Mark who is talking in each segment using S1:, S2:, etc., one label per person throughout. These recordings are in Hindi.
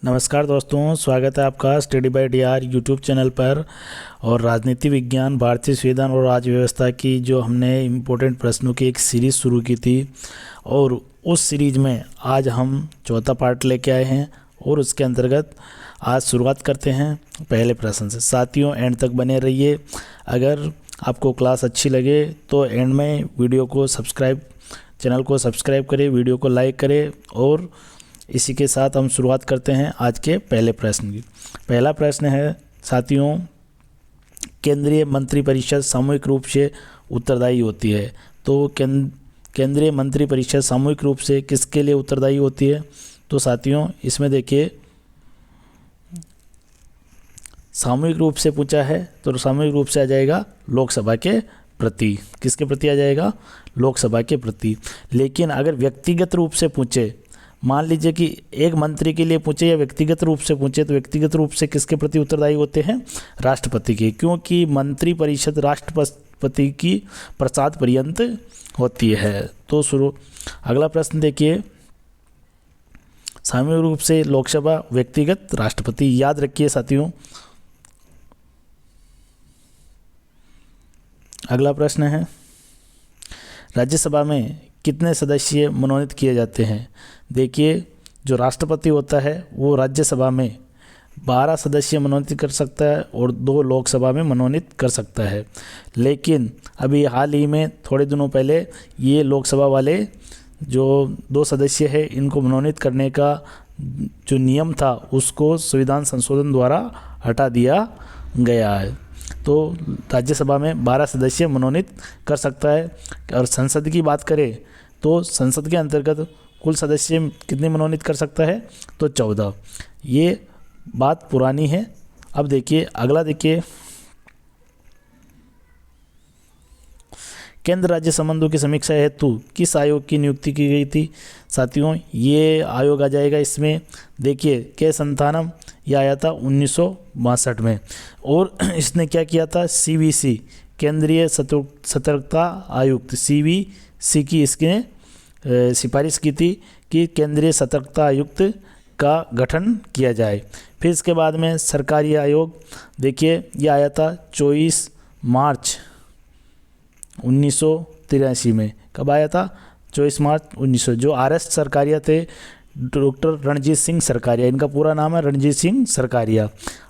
S1: नमस्कार दोस्तों, स्वागत है आपका study by DR YouTube channel पर। और राजनीति विज्ञान, भारतीय संविधान और राज्य व्यवस्था की जो हमने इम्पोर्टेंट प्रश्नों की एक सीरीज़ शुरू की थी, और उस सीरीज़ में आज हम चौथा पार्ट लेके आए हैं। और उसके अंतर्गत आज शुरुआत करते हैं पहले प्रश्न से। साथियों, एंड तक बने रहिए। अगर आपको क्लास अच्छी लगे तो एंड में चैनल को सब्सक्राइब करें, वीडियो को लाइक करें। और इसी के साथ हम शुरुआत करते हैं आज के पहले प्रश्न की। पहला प्रश्न है साथियों, केंद्रीय मंत्रिपरिषद सामूहिक रूप से उत्तरदायी होती है। तो केंद्रीय मंत्रिपरिषद सामूहिक रूप से किसके लिए उत्तरदायी होती है? तो साथियों, इसमें देखिए, सामूहिक रूप से पूछा है तो सामूहिक रूप से आ जाएगा लोकसभा के प्रति। किसके प्रति आ जाएगा? लोकसभा के प्रति। लेकिन अगर व्यक्तिगत रूप से पूछे, मान लीजिए कि एक मंत्री के लिए पूछे या व्यक्तिगत रूप से पूछे, तो व्यक्तिगत रूप से किसके प्रति उत्तरदायी होते हैं? राष्ट्रपति के, क्योंकि मंत्री परिषद राष्ट्रपति की प्रसाद पर्यंत होती है। तो अगला प्रश्न देखिए, सामूहिक रूप से लोकसभा, व्यक्तिगत राष्ट्रपति। याद रखिए साथियों। अगला प्रश्न है, राज्यसभा में कितने सदस्य मनोनीत किए जाते हैं? देखिए, जो राष्ट्रपति होता है वो राज्यसभा में 12 सदस्य मनोनीत कर सकता है और 2 लोकसभा में मनोनीत कर सकता है। लेकिन अभी हाल ही में थोड़े दिनों पहले ये लोकसभा वाले जो 2 सदस्य है, इनको मनोनीत करने का जो नियम था उसको संविधान संशोधन द्वारा हटा दिया गया है। तो राज्यसभा में 12 सदस्य मनोनीत कर सकता है। और संसद की बात करें तो संसद के अंतर्गत कुल सदस्य कितने मनोनीत कर सकता है? तो 14। ये बात पुरानी है। अब देखिए, अगला देखिए, केंद्र राज्य संबंधों की समीक्षा हेतु किस आयोग की नियुक्ति की गई थी? साथियों, ये आयोग आ जाएगा इसमें। देखिए, के संतानम, ये आया था 1962 में। और इसने क्या किया था? CVC, केंद्रीय सतर्कता आयुक्त, CVC की इसने सिफारिश की थी कि केंद्रीय सतर्कता आयुक्त का गठन किया जाए। फिर इसके बाद में सरकारी आयोग, देखिए, ये आया था 24 मार्च 1983 में। कब आया था? 24 मार्च 1900। जो RS सरकारिया थे, डॉक्टर रणजीत सिंह सरकारिया, इनका पूरा नाम है रणजीत सिंह सरकारिया।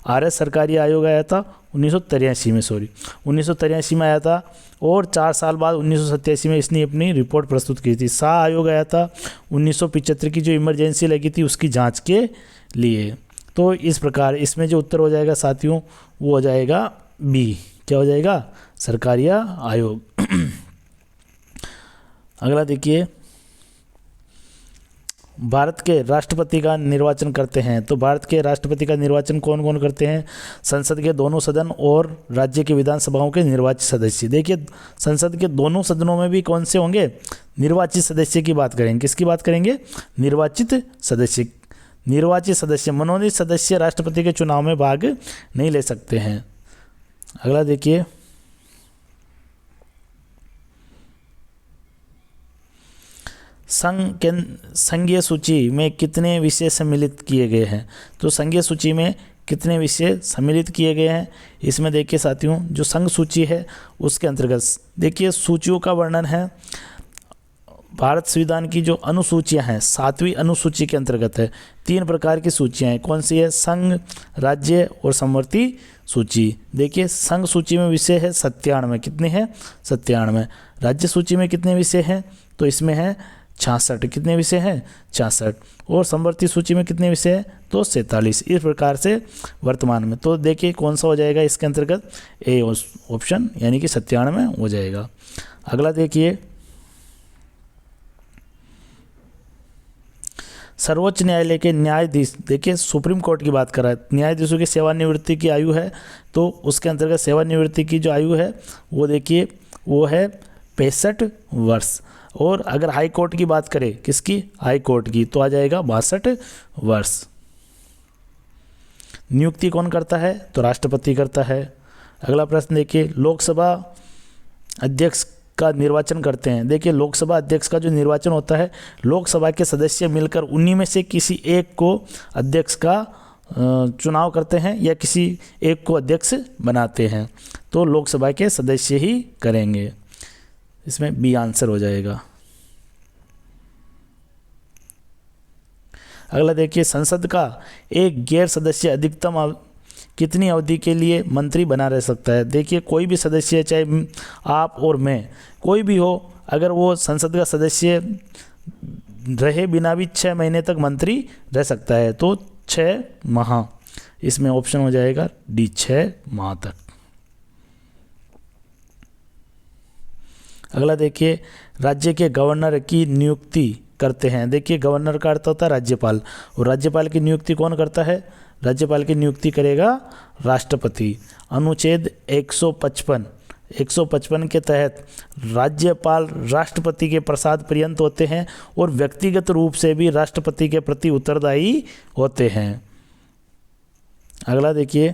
S1: RS सरकारिया आयोग आया था 1983 में, 1983 में आया था। और 4 साल बाद 1987 में इसने अपनी रिपोर्ट प्रस्तुत की थी। शाह आयोग आया था 1975 की जो इमरजेंसी लगी थी उसकी जांच के लिए। तो इस प्रकार इसमें जो उत्तर हो जाएगा साथियों वो हो जाएगा B। क्या हो जाएगा? सरकारिया आयोग। अगला देखिए, भारत के राष्ट्रपति का निर्वाचन करते हैं। तो भारत के राष्ट्रपति का निर्वाचन कौन कौन करते हैं? संसद के दोनों सदन और राज्य के विधानसभाओं के निर्वाचित सदस्य। देखिए, संसद के दोनों सदनों में भी कौन से होंगे? निर्वाचित सदस्य की बात करेंगे। किसकी बात करेंगे? निर्वाचित सदस्य। निर्वाचित सदस्य, मनोनीत सदस्य राष्ट्रपति के चुनाव में भाग नहीं ले सकते हैं। अगला देखिए, संघीय सूची में कितने विषय सम्मिलित किए गए हैं? तो संघीय सूची में कितने विषय सम्मिलित किए गए हैं? इसमें देखिए साथियों, जो संघ सूची है उसके अंतर्गत देखिए सूचियों का वर्णन है। भारत संविधान की जो अनुसूचियां हैं 7वीं अनुसूची के अंतर्गत है। 3 प्रकार की सूचियां हैं। कौन सी है? संघ, राज्य और समवर्ती सूची। देखिए, संघ सूची में विषय है 97। कितने हैं? 97। राज्य सूची में कितने विषय हैं? तो इसमें है 66। कितने विषय हैं? 66। और समवर्ती सूची में कितने विषय हैं? तो 47। इस प्रकार से वर्तमान में। तो देखिए कौन सा हो जाएगा इसके अंतर्गत? A ऑप्शन, यानी कि 97 हो जाएगा। अगला देखिए, सर्वोच्च न्यायालय के न्यायाधीश, देखिए सुप्रीम कोर्ट की बात कर रहा है। न्यायाधीशों की सेवानिवृत्ति की आयु है, तो उसके अंतर्गत सेवानिवृत्ति की जो आयु है वो देखिए वो है 65 वर्ष। और अगर हाई कोर्ट की बात करें, किसकी? हाई कोर्ट की, तो आ जाएगा 62 वर्ष। नियुक्ति कौन करता है? तो राष्ट्रपति करता है। अगला प्रश्न देखिए, लोकसभा अध्यक्ष का निर्वाचन करते हैं। देखिए लोकसभा अध्यक्ष का जो निर्वाचन होता है, लोकसभा के सदस्य मिलकर उन्हीं में से किसी एक को अध्यक्ष का चुनाव करते हैं या किसी एक को अध्यक्ष बनाते हैं। तो लोकसभा के सदस्य ही करेंगे, इसमें बी आंसर हो जाएगा। अगला देखिए, संसद का एक गैर सदस्य अधिकतम कितनी अवधि के लिए मंत्री बना रह सकता है। देखिए कोई भी सदस्य, चाहे आप और मैं, कोई भी हो, अगर वो संसद का सदस्य रहे बिना भी 6 महीने तक मंत्री रह सकता है, तो 6 माह, इसमें ऑप्शन हो जाएगा डी, 6 माह तक। अगला देखिए, राज्य के गवर्नर की नियुक्ति करते हैं। देखिए गवर्नर का अर्थ होता है राज्यपाल, और राज्यपाल की नियुक्ति कौन करता है? राज्यपाल की नियुक्ति करेगा राष्ट्रपति। अनुच्छेद 155 के तहत राज्यपाल राष्ट्रपति के प्रसाद पर्यंत होते हैं और व्यक्तिगत रूप से भी राष्ट्रपति के प्रति उत्तरदायी होते हैं। अगला देखिए,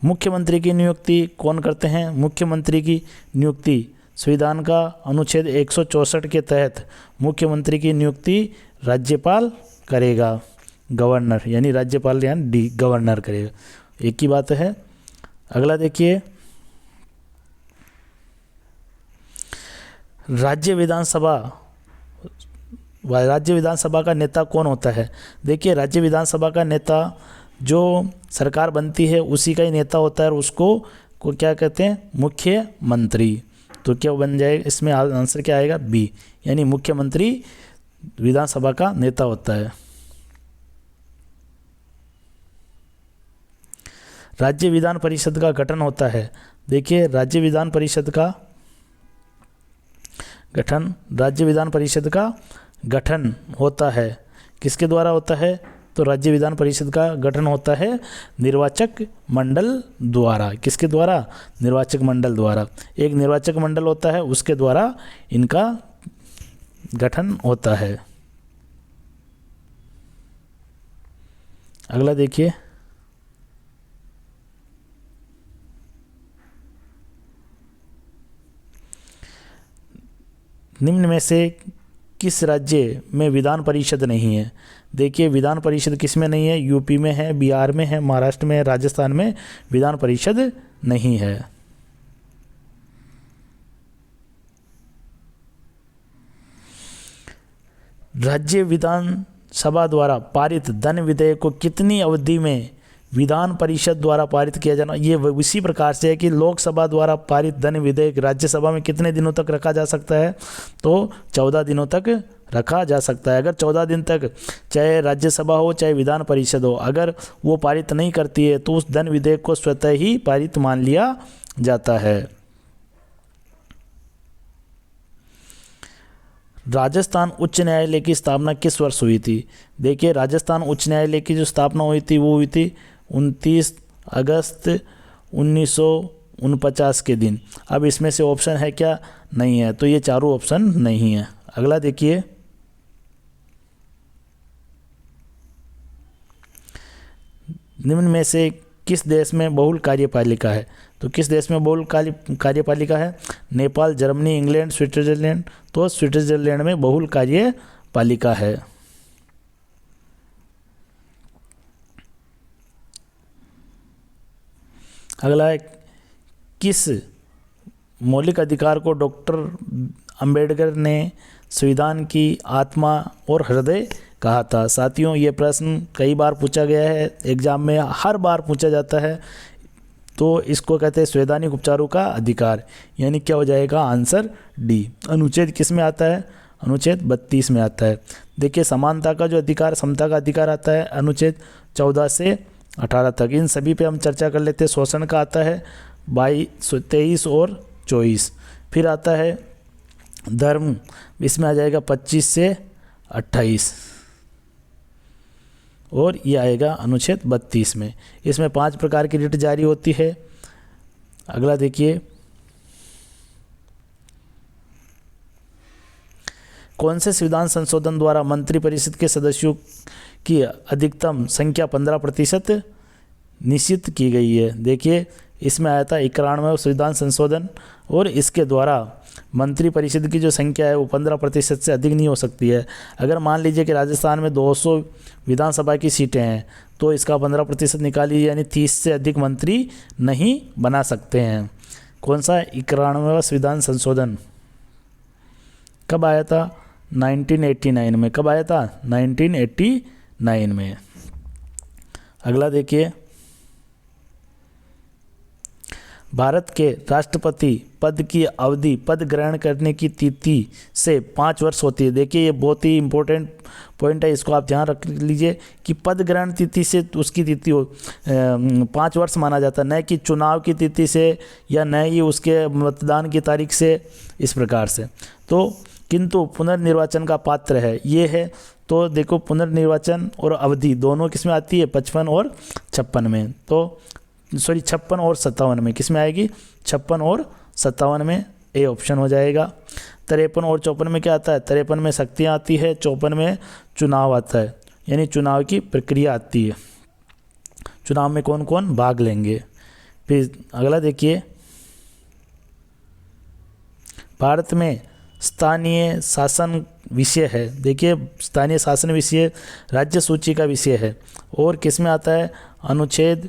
S1: मुख्यमंत्री की नियुक्ति कौन करते हैं? मुख्यमंत्री की नियुक्ति संविधान का अनुच्छेद 164 के तहत मुख्यमंत्री की नियुक्ति राज्यपाल करेगा, गवर्नर, यानी राज्यपाल यानी डी, गवर्नर करेगा, एक ही बात है। अगला देखिए, राज्य विधानसभा का नेता कौन होता है? देखिए राज्य विधानसभा का नेता जो सरकार बनती है उसी का ही नेता होता है, और उसको क्या कहते हैं? मुख्यमंत्री। तो क्या बन जाएगा, इसमें आंसर क्या आएगा? बी, यानी मुख्यमंत्री विधानसभा का नेता होता है। राज्य विधान परिषद का गठन होता है। देखिए राज्य विधान परिषद का गठन होता है, किसके द्वारा होता है? तो राज्य विधान परिषद का गठन होता है निर्वाचक मंडल द्वारा। किसके द्वारा? निर्वाचक मंडल द्वारा। एक निर्वाचक मंडल होता है, उसके द्वारा इनका गठन होता है। अगला देखिए, निम्न में से किस राज्य में विधान परिषद नहीं है? देखिए विधान परिषद किस में नहीं है? यूपी में है, बिहार में है, महाराष्ट्र में है, राजस्थान में विधान परिषद नहीं है। राज्य विधानसभा द्वारा पारित धन विधेयक को कितनी अवधि में विधान परिषद द्वारा पारित किया जाना? ये इसी प्रकार से है कि लोकसभा द्वारा पारित धन विधेयक राज्यसभा में कितने दिनों तक रखा जा सकता है? तो 14 दिनों तक रखा जा सकता है। अगर 14 दिन तक चाहे राज्यसभा हो चाहे विधान परिषद हो, अगर वो पारित नहीं करती है तो उस धन विधेयक को स्वतः ही पारित मान लिया जाता है। राजस्थान उच्च न्यायालय की स्थापना किस वर्ष हुई थी? देखिए राजस्थान उच्च न्यायालय की जो स्थापना हुई थी वो हुई थी 29 अगस्त 1949 के दिन। अब इसमें से ऑप्शन है क्या? नहीं है, तो ये चारों ऑप्शन नहीं है। अगला देखिए, निम्न में से किस देश में बहुल कार्यपालिका है? तो किस देश में बहुल कार्यपालिका है? Nepal, Germany, England, Switzerland. तो स्विट्जरलैंड में बहुल कार्यपालिका है। अगला है, किस मौलिक अधिकार को डॉक्टर अंबेडकर ने संविधान की आत्मा और हृदय कहा था? साथियों ये प्रश्न कई बार पूछा गया है, एग्जाम में हर बार पूछा जाता है। तो इसको कहते हैं संवैधानिक उपचारों का अधिकार, यानी क्या हो जाएगा? Answer D. अनुच्छेद किस में आता है? अनुच्छेद 32 में आता है। देखिए समानता का जो अधिकार, समता का अधिकार आता है अनुच्छेद 14 से 18 तक। इन सभी पे हम चर्चा कर लेते हैं। शोषण का आता है 23 और 24। फिर आता है धर्म, इसमें आ जाएगा 25 से 28, और ये आएगा अनुच्छेद 32 में। इसमें 5 प्रकार की रिट जारी होती है। अगला देखिए, कौन से संविधान संशोधन द्वारा मंत्रिपरिषद के सदस्यों की अधिकतम संख्या 15% निश्चित की गई है। देखिए इसमें आया था 91वां संविधान संशोधन, और इसके द्वारा मंत्रिपरिषद की जो संख्या है वो 15% से अधिक नहीं हो सकती है। अगर मान लीजिए कि राजस्थान में 200 विधानसभा की सीटें हैं तो इसका 15% निकालिए, यानी 30 से अधिक मंत्री नहीं बना सकते हैं। कौन सा? 91वां संविधान संशोधन कब आया था? 1989 में। कब आया था? 1989 में। अगला देखिए, भारत के राष्ट्रपति पद की अवधि पद ग्रहण करने की तिथि से 5 वर्ष होती है। देखिए ये बहुत ही इम्पोर्टेंट पॉइंट है, इसको आप ध्यान रख लीजिए कि पद ग्रहण तिथि से उसकी तिथि 5 वर्ष माना जाता है, न कि चुनाव की तिथि से या न ही उसके मतदान की तारीख से, इस प्रकार से। तो किंतु पुनर्निर्वाचन का पात्र है ये है। तो देखो पुनर्निर्वाचन और अवधि दोनों किस में आती है? 55 और 56 में। तो सॉरी 56 और 57 में। किस में आएगी? 56 और 57 में, ए ऑप्शन हो जाएगा। 53 और 54 में क्या आता है? 53 में शक्तियाँ आती है, 54 में चुनाव आता है, यानी चुनाव की प्रक्रिया आती है, चुनाव में कौन कौन भाग लेंगे। फिर अगला देखिए, भारत में स्थानीय शासन विषय है। देखिए स्थानीय शासन विषय राज्य सूची का विषय है, और किस में आता है? अनुच्छेद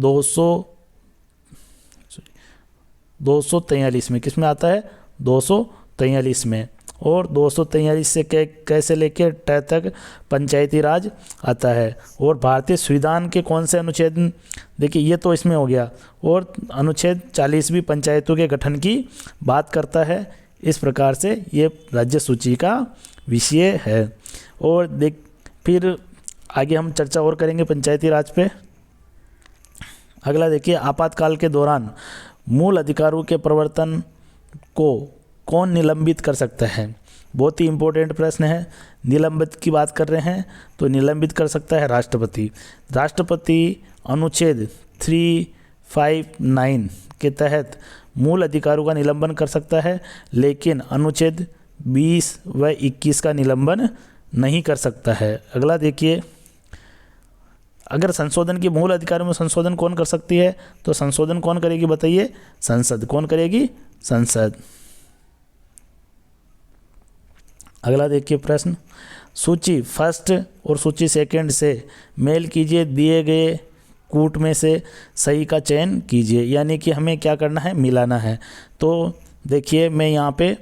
S1: 243 में। किस में आता है? 243 में। और 243 से कैसे लेके ट तक पंचायती राज आता है। और भारतीय संविधान के कौन से अनुच्छेद? देखिए ये तो इसमें हो गया, और अनुच्छेद 40 भी पंचायतों के गठन की बात करता है। इस प्रकार से ये राज्य सूची का विषय है। और फिर आगे हम चर्चा और करेंगे पंचायती राज पे। अगला देखिए, आपातकाल के दौरान मूल अधिकारों के प्रवर्तन को कौन निलंबित कर सकता है? बहुत ही इम्पोर्टेंट प्रश्न है। निलंबित की बात कर रहे हैं तो निलंबित कर सकता है राष्ट्रपति। राष्ट्रपति अनुच्छेद 359 के तहत मूल अधिकारों का निलंबन कर सकता है, लेकिन अनुच्छेद 20 व 21 का निलंबन नहीं कर सकता है। अगला देखिए, अगर संशोधन की मूल अधिकारों में संशोधन कौन कर सकती है? तो संशोधन कौन करेगी बताइए? संसद। कौन करेगी? संसद। अगला देखिए प्रश्न, सूची फर्स्ट और सूची सेकंड से मेल कीजिए, दिए गए कूट में से सही का चयन कीजिए। यानी कि हमें क्या करना है? मिलाना है। तो देखिए मैं यहाँ पे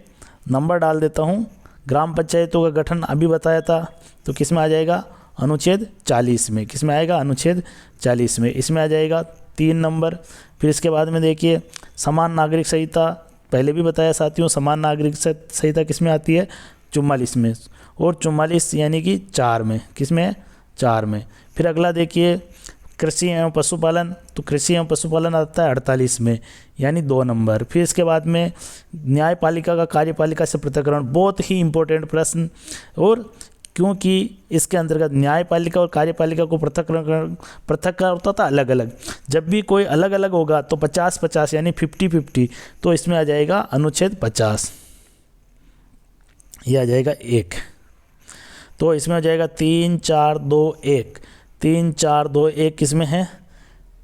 S1: नंबर डाल देता हूँ। ग्राम पंचायतों का गठन अभी बताया था, तो किस में आ जाएगा? अनुच्छेद 40 में। किस में आएगा? अनुच्छेद 40 में। इसमें आ जाएगा 3 नंबर। फिर इसके बाद में देखिए समान नागरिक संहिता, पहले भी बताया साथियों, समान नागरिक संहिता किस में आती है? 44 में। और 44 यानी कि 4 में। किस में है? 4 में। फिर अगला देखिए कृषि एवं पशुपालन, तो कृषि एवं पशुपालन आता है 48 में, यानी 2 नंबर। फिर इसके बाद में न्यायपालिका का कार्यपालिका से पृथक्करण, बहुत ही इम्पोर्टेंट प्रश्न। और क्योंकि इसके अंतर्गत न्यायपालिका और कार्यपालिका को पृथक होता था अलग अलग। जब भी कोई अलग अलग होगा तो 50-50 यानी 50-50, तो इसमें आ जाएगा अनुच्छेद 50, ये आ जाएगा 1। तो इसमें आ जाएगा 3-4-2-1। 3-4-2-1 किसमें है?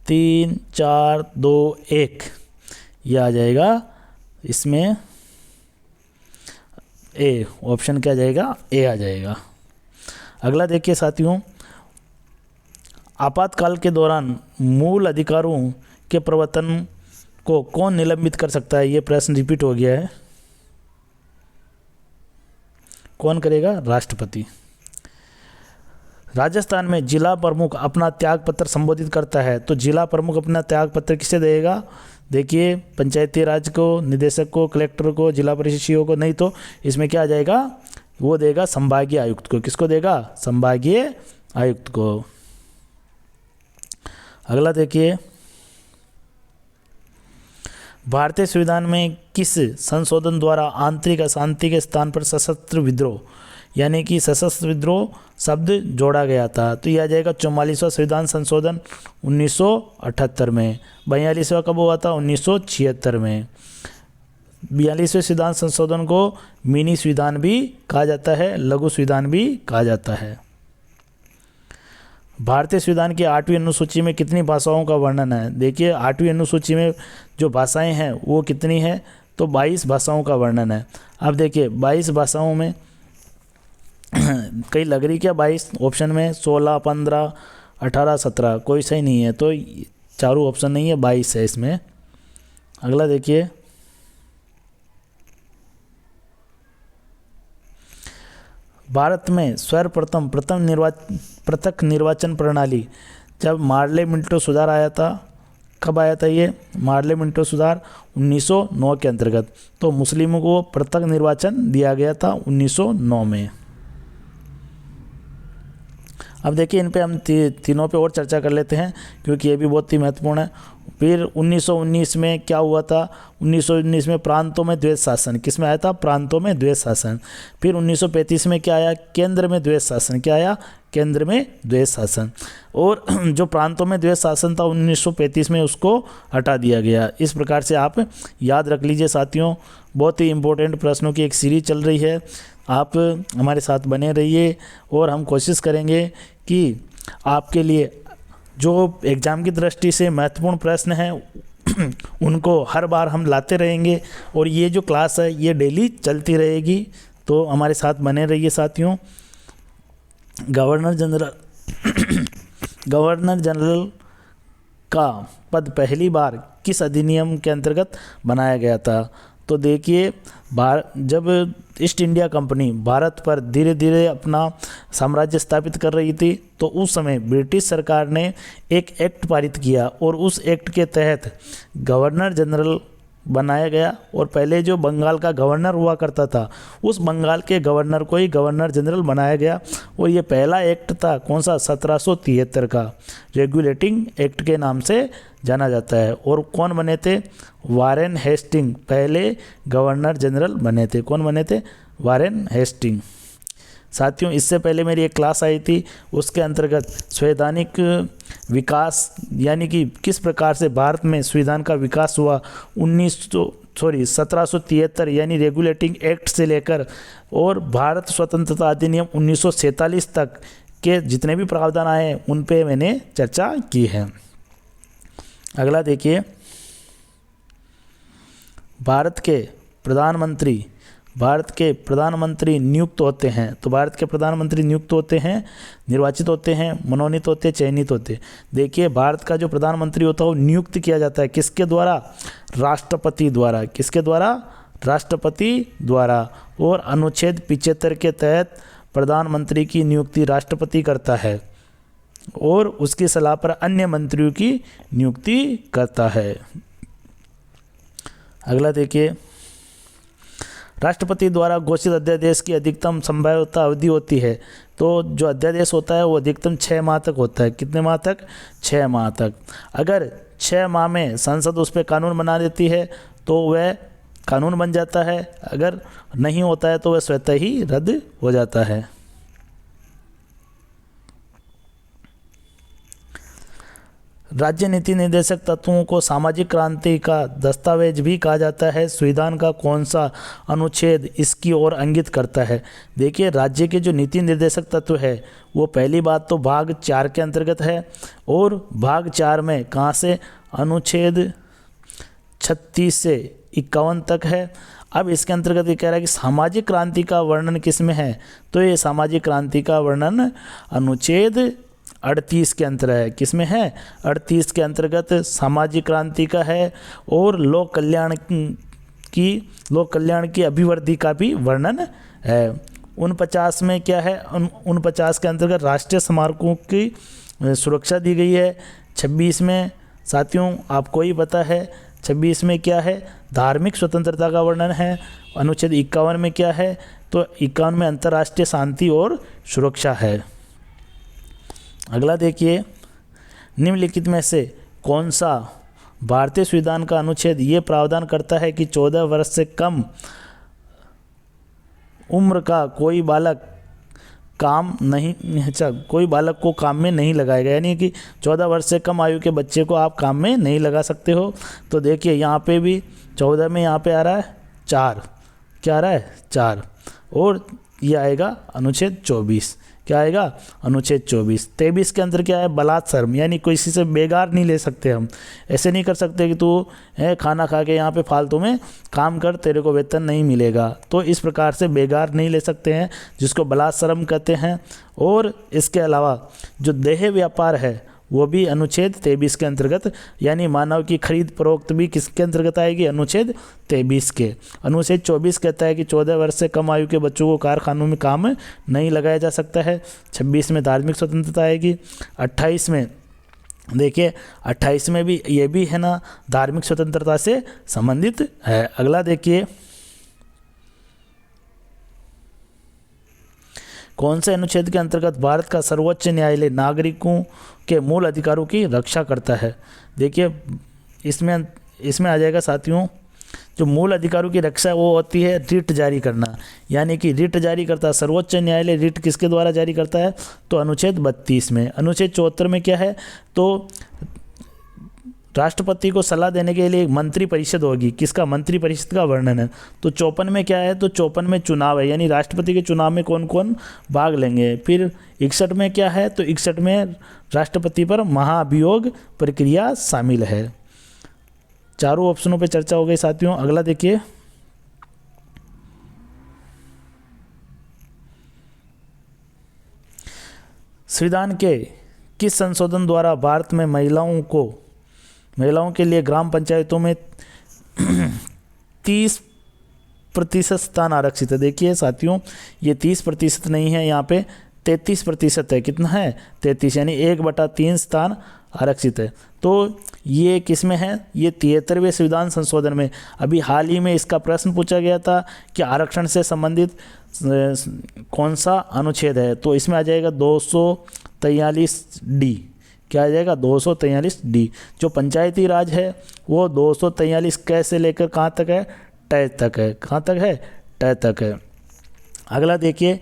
S1: 3-4-2-1, ये आ जाएगा इसमें ए। ऑप्शन क्या आ जाएगा? ए आ जाएगा। अगला देखिए साथियों, आपातकाल के दौरान मूल अधिकारों के प्रवर्तन को कौन निलंबित कर सकता है? ये प्रश्न रिपीट हो गया है। कौन करेगा? राष्ट्रपति। राजस्थान में जिला प्रमुख अपना त्याग पत्र संबोधित करता है, तो जिला प्रमुख अपना त्याग पत्र किसे देगा? देखिए पंचायती राज को, निदेशक को, कलेक्टर को, जिला परिषद को, नहीं तो इसमें क्या आ जाएगा? वो देगा संभागीय आयुक्त को। किसको देगा? संभागीय आयुक्त को। अगला देखिए, भारतीय संविधान में किस संशोधन द्वारा आंतरिक अशांति के स्थान पर सशस्त्र विद्रोह, यानी कि सशस्त्र विद्रोह शब्द जोड़ा गया था? तो यह आ जाएगा 44वां संविधान संशोधन 1978 में। 42वां कब हुआ था? 1976 में। 42वें संविधान संशोधन को मिनी संविधान भी कहा जाता है, लघु संविधान भी कहा जाता है। भारतीय संविधान की 8वीं अनुसूची में कितनी भाषाओं का वर्णन है? देखिए 8वीं अनुसूची में जो भाषाएं हैं वो कितनी है? तो 22 भाषाओं का वर्णन है। अब देखिए 22 भाषाओं में कई लग रही क्या 22? ऑप्शन में 16, 15, 18, 17 कोई सही नहीं है, तो चारों ऑप्शन नहीं है, 22 है इसमें। अगला देखिए, भारत में सर्वप्रथम पृथक निर्वाचन प्रणाली जब मार्ले मिंटो सुधार आया था, कब आया था ये मार्ले मिंटो सुधार? 1909 के अंतर्गत। तो मुस्लिमों को पृथक निर्वाचन दिया गया था 1909 में। अब देखिए इन पे हम तीनों पे और चर्चा कर लेते हैं क्योंकि ये भी बहुत ही महत्वपूर्ण है। फिर 1919 में क्या हुआ था? 1919 में प्रांतों में द्वैध शासन, किस में आया था? प्रांतों में द्वैध शासन। फिर 1935 में क्या आया? केंद्र में द्वैध शासन। क्या आया? केंद्र में द्वैध शासन। और जो प्रांतों में द्वैध शासन था 1935 में उसको हटा दिया गया। इस प्रकार से आप याद रख लीजिए साथियों, बहुत ही इम्पोर्टेंट प्रश्नों की एक सीरीज चल रही है। आप हमारे साथ बने रहिए और हम कोशिश करेंगे कि आपके लिए जो एग्ज़ाम की दृष्टि से महत्वपूर्ण प्रश्न हैं उनको हर बार हम लाते रहेंगे। और ये जो क्लास है ये डेली चलती रहेगी, तो हमारे साथ बने रहिए साथियों। गवर्नर जनरल का पद पहली बार किस अधिनियम के अंतर्गत बनाया गया था? तो देखिए जब ईस्ट इंडिया कंपनी भारत पर धीरे धीरे अपना साम्राज्य स्थापित कर रही थी तो उस समय ब्रिटिश सरकार ने एक एक्ट पारित किया और उस एक्ट के तहत गवर्नर जनरल बनाया गया। और पहले जो बंगाल का गवर्नर हुआ करता था उस बंगाल के गवर्नर को ही गवर्नर जनरल बनाया गया। और ये पहला एक्ट था कौन सा? 1773 का रेगुलेटिंग एक्ट के नाम से जाना जाता है। और कौन बने थे? वारेन हेस्टिंग पहले गवर्नर जनरल बने थे। कौन बने थे? Warren Hastings. साथियों इससे पहले मेरी एक क्लास आई थी, उसके अंतर्गत संवैधानिक विकास यानी कि किस प्रकार से भारत में संविधान का विकास हुआ 1773 यानी रेगुलेटिंग एक्ट से लेकर और भारत स्वतंत्रता अधिनियम 1947 तक के जितने भी प्रावधान आए उन पे मैंने चर्चा की है। अगला देखिए, भारत के प्रधानमंत्री नियुक्त होते हैं। तो भारत के प्रधानमंत्री नियुक्त होते हैं, निर्वाचित होते हैं, मनोनीत होते हैं, चयनित होते हैं। देखिए भारत का जो प्रधानमंत्री होता है वो नियुक्त किया जाता है किसके द्वारा? राष्ट्रपति द्वारा। किसके द्वारा? राष्ट्रपति द्वारा। और अनुच्छेद 75 के तहत प्रधानमंत्री की नियुक्ति राष्ट्रपति करता है और उसकी सलाह पर अन्य मंत्रियों की नियुक्ति करता है। अगला देखिए, राष्ट्रपति द्वारा घोषित अध्यादेश की अधिकतम संभाव्यता अवधि होती है। तो जो अध्यादेश होता है वो अधिकतम 6 माह तक होता है। कितने माह तक? 6 माह तक। अगर 6 माह में संसद उस पर कानून बना देती है तो वह कानून बन जाता है, अगर नहीं होता है तो वह स्वतः ही रद्द हो जाता है। राज्य नीति निर्देशक तत्वों को सामाजिक क्रांति का दस्तावेज भी कहा जाता है। संविधान का कौन सा अनुच्छेद इसकी ओर इंगित करता है? देखिए राज्य के जो नीति निर्देशक तत्व है वो पहली बात तो भाग 4 के अंतर्गत है और भाग 4 में कहाँ से? अनुच्छेद 36 से 51 तक है। अब इसके अंतर्गत ये कह रहा है कि सामाजिक क्रांति का वर्णन किस में है? तो ये सामाजिक क्रांति का वर्णन अनुच्छेद 38 के अंतर है। किस में है? 38 के अंतर्गत सामाजिक क्रांति का है। और लोक कल्याण की अभिवृद्धि का भी वर्णन है। 49 में क्या है? 49 के अंतर्गत राष्ट्रीय स्मारकों की सुरक्षा दी गई है। 26 में साथियों आपको ही पता है 26 में क्या है? धार्मिक स्वतंत्रता का वर्णन है। अनुच्छेद 51 में क्या है? तो 51 में अंतर्राष्ट्रीय शांति और सुरक्षा है। अगला देखिए, निम्नलिखित में से कौन सा भारतीय संविधान का अनुच्छेद ये प्रावधान करता है कि 14 वर्ष से कम उम्र का कोई बालक कोई बालक को काम में नहीं लगाएगा, यानी कि 14 वर्ष से कम आयु के बच्चे को आप काम में नहीं लगा सकते हो। तो देखिए यहाँ पे भी 14 में यहाँ पे आ रहा है 4, क्या आ रहा है? 4। और ये आएगा अनुच्छेद 24। क्या आएगा? अनुच्छेद 24। 23 के अंदर क्या है? बलात्सर्म, यानी किसी से बेगार नहीं ले सकते हम। ऐसे नहीं कर सकते कि तू खाना खा के यहाँ पे फालतू में काम कर, तेरे को वेतन नहीं मिलेगा। तो इस प्रकार से बेगार नहीं ले सकते हैं, जिसको बलात्सर्म कहते हैं। और इसके अलावा जो देह व्यापार है वो भी अनुच्छेद 23 के अंतर्गत, यानी मानव की खरीद फरोख्त भी किसके अंतर्गत आएगी? अनुच्छेद 23 के। अनुच्छेद 24 कहता है कि 14 वर्ष से कम आयु के बच्चों को कारखानों में काम नहीं लगाया जा सकता है। 26 में धार्मिक स्वतंत्रता आएगी। 28 में देखिए, 28 में भी ये भी है ना, धार्मिक स्वतंत्रता से संबंधित है। अगला देखिए, कौन से अनुच्छेद के अंतर्गत भारत का सर्वोच्च न्यायालय नागरिकों के मूल अधिकारों की रक्षा करता है? देखिए, इसमें आ जाएगा साथियों, जो मूल अधिकारों की रक्षा वो होती है रिट जारी करना, यानी कि रिट जारी करता है सर्वोच्च न्यायालय। रिट किसके द्वारा जारी करता है? तो अनुच्छेद 32 में। अनुच्छेद 74 में क्या है? तो राष्ट्रपति को सलाह देने के लिए एक मंत्री परिषद होगी। किसका? मंत्री परिषद का वर्णन है। तो 54 में क्या है? तो 54 में चुनाव है, यानी राष्ट्रपति के चुनाव में कौन कौन भाग लेंगे। फिर 61 में क्या है? तो 61 में राष्ट्रपति पर महाभियोग प्रक्रिया शामिल है। चारों ऑप्शनों पे चर्चा हो गई साथियों। अगला देखिए, संविधान के किस संशोधन द्वारा भारत में महिलाओं के लिए ग्राम पंचायतों में 30% स्थान आरक्षित है? देखिए साथियों, ये 30% नहीं है, यहाँ पे 33% है। कितना है? 33, यानी 1/3 स्थान आरक्षित है। तो ये किस में है? ये 73वें संविधान संशोधन में। अभी हाल ही में इसका प्रश्न पूछा गया था कि आरक्षण से संबंधित कौन सा अनुच्छेद है? तो इसमें आ जाएगा 243D। क्या आ जाएगा? 243D। जो पंचायती राज है वो 243 क से लेकर कहाँ तक है? ट तक है। कहाँ तक है? ट तक है। अगला देखिए,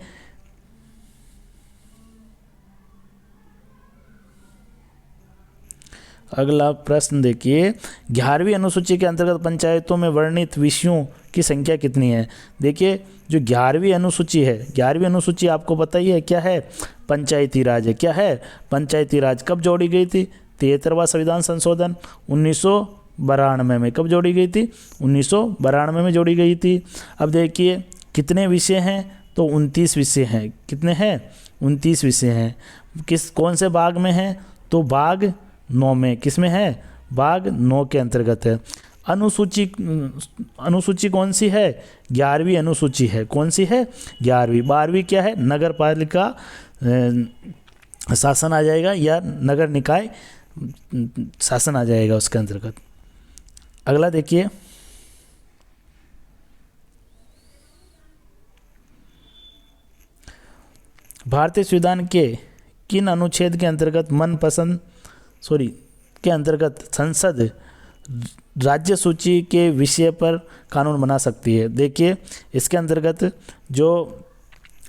S1: अगला प्रश्न देखिए, 11वीं अनुसूची के अंतर्गत पंचायतों में वर्णित विषयों की संख्या कितनी है? देखिए, जो 11वीं अनुसूची है, 11वीं अनुसूची आपको पता ही है क्या है? पंचायती राज है। क्या है? पंचायती राज। कब जोड़ी गई थी? 73वां संविधान संशोधन 1992 में। कब जोड़ी गई थी? 1992 में जोड़ी गई थी। अब देखिए कितने विषय हैं? तो 29 विषय हैं। कितने हैं? 29 विषय हैं। कौन से भाग में हैं? तो भाग 9 में। किस में है? भाग 9 के अंतर्गत है। अनुसूची कौन सी है? 11वीं अनुसूची है। कौन सी है? 11वीं। 12वीं क्या है? नगर पालिका शासन आ जाएगा, या नगर निकाय शासन आ जाएगा उसके अंतर्गत। अगला देखिए, भारतीय संविधान के किन अनुच्छेद के अंतर्गत के अंतर्गत संसद राज्य सूची के विषय पर कानून बना सकती है? देखिए, इसके अंतर्गत जो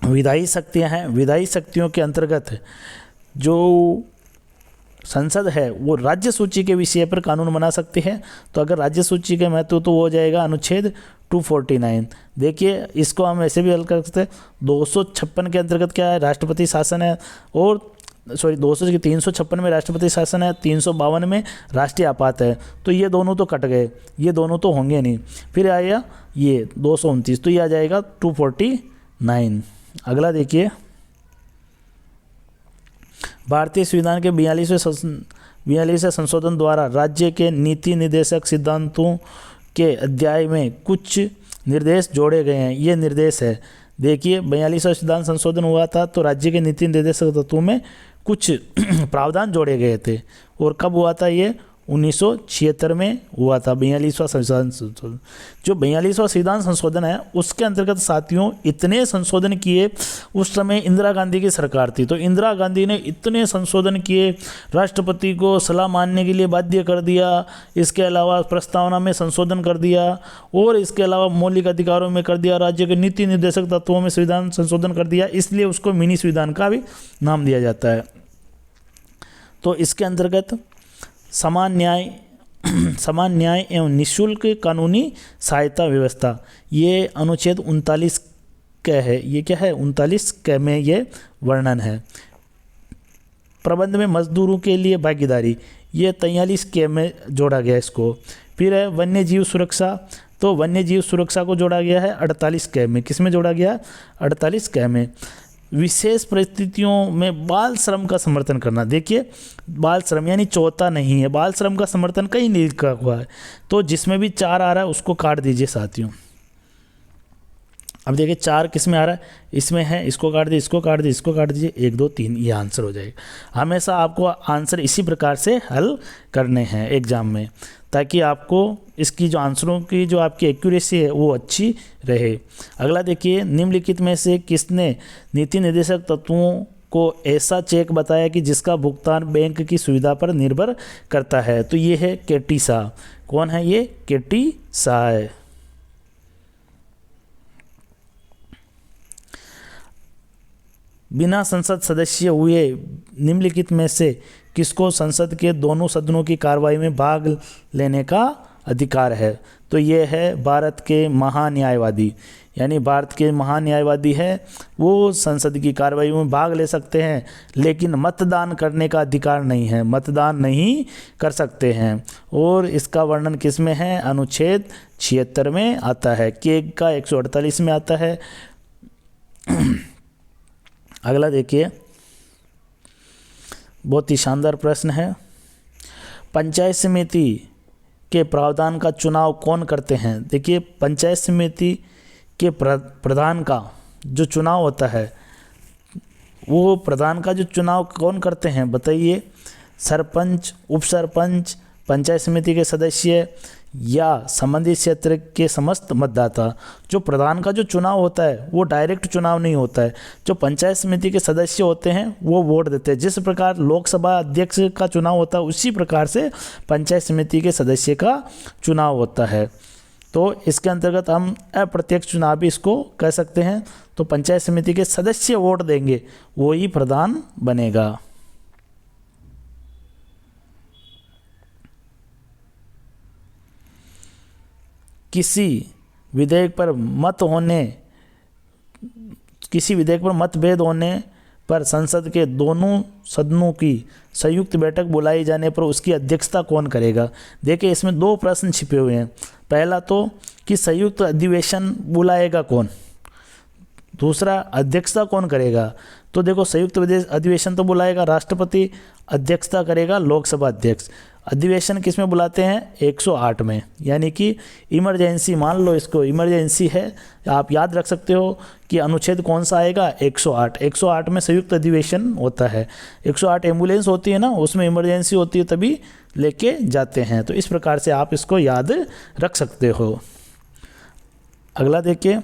S1: विधायी शक्तियां हैं, विधायी शक्तियों के अंतर्गत जो संसद है वो राज्य सूची के विषय पर कानून बना सकती है। तो अगर राज्य सूची के महत्व, तो वो हो जाएगा अनुच्छेद 249। देखिए, इसको हम ऐसे भी हल कर सकते हैं। 256 के अंतर्गत क्या है? राष्ट्रपति शासन है। और 356 में राष्ट्रपति शासन है, 352 में राष्ट्रीय आपात है। तो ये दोनों तो कट गए, ये दोनों तो होंगे नहीं। फिर आएगा ये 229, तो ये आ जाएगा 249। अगला देखिए, भारतीय संविधान के 42वें संशोधन द्वारा राज्य के नीति निर्देशक सिद्धांतों के अध्याय में कुछ निर्देश जोड़े गए हैं। ये निर्देश है। देखिए, 42वां संविधान संशोधन हुआ था, तो राज्य के नीति निर्देशक तत्वों में कुछ प्रावधान जोड़े गए थे। और कब हुआ था? ये 1976 में हुआ था 42वां संविधान संशोधन। जो 42वां संविधान संशोधन है उसके अंतर्गत साथियों इतने संशोधन किए, उस समय इंदिरा गांधी की सरकार थी, तो इंदिरा गांधी ने इतने संशोधन किए, राष्ट्रपति को सलाह मानने के लिए बाध्य कर दिया। इसके अलावा प्रस्तावना में संशोधन कर दिया, और इसके अलावा मौलिक अधिकारों में कर दिया, राज्य के नीति निर्देशक तत्वों में संविधान संशोधन कर दिया। इसलिए उसको मिनी संविधान का भी नाम दिया जाता है। तो इसके अंतर्गत समान न्याय एवं निःशुल्क कानूनी सहायता व्यवस्था, ये अनुच्छेद 39 क है, ये क्या है 39 क में ये वर्णन है। प्रबंध में मजदूरों के लिए भागीदारी, ये 43 के में जोड़ा गया इसको। फिर है वन्य जीव सुरक्षा, तो वन्य जीव सुरक्षा को जोड़ा गया है 48 के में। किस में जोड़ा गया? 48 के में। विशेष परिस्थितियों में बाल श्रम का समर्थन करना, देखिए बाल श्रम यानी चौथा नहीं है, बाल श्रम का समर्थन कहीं नहीं लिखा हुआ है, तो जिसमें भी 4 आ रहा है उसको काट दीजिए साथियों। अब देखिए 4 किस में आ रहा है, इसमें है, इसको काट दीजिए, इसको काट दीजिए, इसको काट दीजिए, 1 2 3, ये आंसर हो जाएगा। हमेशा आपको आंसर इसी प्रकार से हल करने हैं एग्जाम में, ताकि आपको इसकी जो आंसरों की जो आपकी एक्यूरेसी है वो अच्छी रहे। अगला देखिए, निम्नलिखित में से किसने नीति निर्देशक तत्वों को ऐसा चेक बताया कि जिसका भुगतान बैंक की सुविधा पर निर्भर करता है? तो ये है केटी शाह। कौन है ये? केटी शाह है। बिना संसद सदस्य हुए निम्नलिखित में से किसको संसद के दोनों सदनों की कार्रवाई में भाग लेने का अधिकार है? तो ये है भारत के महान्यायवादी, यानी भारत के महान्यायवादी है वो संसद की कार्रवाई में भाग ले सकते हैं, लेकिन मतदान करने का अधिकार नहीं है, मतदान नहीं कर सकते हैं। और इसका वर्णन किस में है? अनुच्छेद 76 में आता है, केग का 148 में आता है। अगला देखिए, बहुत ही शानदार प्रश्न है। पंचायत समिति के प्रावधान का चुनाव कौन करते हैं? देखिए पंचायत समिति के प्रधान का जो चुनाव होता है, वो प्रधान का जो चुनाव कौन करते हैं बताइए? सरपंच, उप सरपंच, पंचायत समिति के सदस्य या संबंधित क्षेत्र के समस्त मतदाता। जो प्रधान का जो चुनाव होता है वो डायरेक्ट चुनाव नहीं होता है, जो पंचायत समिति के सदस्य होते हैं वो वोट देते हैं। जिस प्रकार लोकसभा अध्यक्ष का चुनाव होता है उसी प्रकार से पंचायत समिति के सदस्य का चुनाव होता है। तो इसके अंतर्गत हम अप्रत्यक्ष चुनाव भी इसको कह सकते हैं। तो पंचायत समिति के सदस्य वोट देंगे, वो ही प्रधान बनेगा। किसी विधेयक पर मतभेद होने पर संसद के दोनों सदनों की संयुक्त बैठक बुलाई जाने पर उसकी अध्यक्षता कौन करेगा? देखिए इसमें 2 प्रश्न छिपे हुए हैं। पहला तो कि संयुक्त अधिवेशन बुलाएगा कौन, दूसरा अध्यक्षता कौन करेगा। तो देखो संयुक्त अधिवेशन तो बुलाएगा राष्ट्रपति, अध्यक्षता करेगा लोकसभा अध्यक्ष। अधिवेशन किस में बुलाते हैं? 108 में, यानी कि इमरजेंसी, मान लो इसको इमरजेंसी है, आप याद रख सकते हो कि अनुच्छेद कौन सा आएगा? 108। 108 में संयुक्त अधिवेशन होता है। 108 एम्बुलेंस होती है ना, उसमें इमरजेंसी होती है, तभी लेके जाते हैं। तो इस प्रकार से आप इसको याद रख सकते हो। अगला देखिए,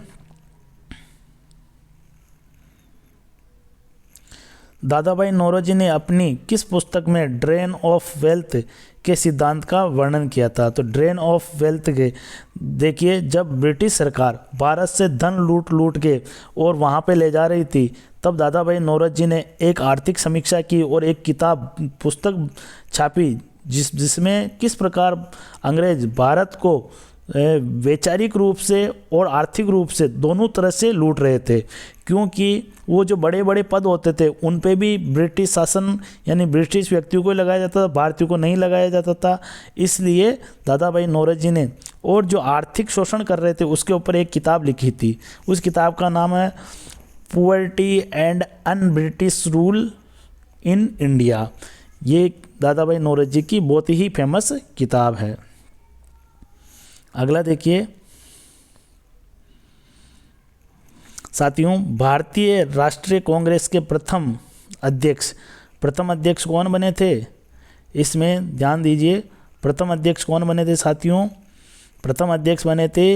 S1: दादा भाई नौरोजी ने अपनी किस पुस्तक में ड्रेन ऑफ वेल्थ के सिद्धांत का वर्णन किया था? तो ड्रेन ऑफ वेल्थ के, देखिए जब ब्रिटिश सरकार भारत से धन लूट के और वहाँ पे ले जा रही थी, तब दादा भाई नौरोजी ने एक आर्थिक समीक्षा की और एक पुस्तक छापी जिसमें किस प्रकार अंग्रेज भारत को वैचारिक रूप से और आर्थिक रूप से दोनों तरह से लूट रहे थे। क्योंकि वो जो बड़े बड़े पद होते थे उन पे भी ब्रिटिश शासन यानी ब्रिटिश व्यक्तियों को लगाया जाता था, भारतीयों को नहीं लगाया जाता था। इसलिए दादा भाई नौरोजी ने और जो आर्थिक शोषण कर रहे थे उसके ऊपर एक किताब लिखी थी। उस किताब का नाम है poverty and un British rule in India. ये दादा भाई नौरोजी की बहुत ही फेमस किताब है। अगला देखिए साथियों, भारतीय राष्ट्रीय कांग्रेस के प्रथम अध्यक्ष कौन बने थे? इसमें ध्यान दीजिए, प्रथम अध्यक्ष कौन बने थे साथियों? प्रथम अध्यक्ष बने थे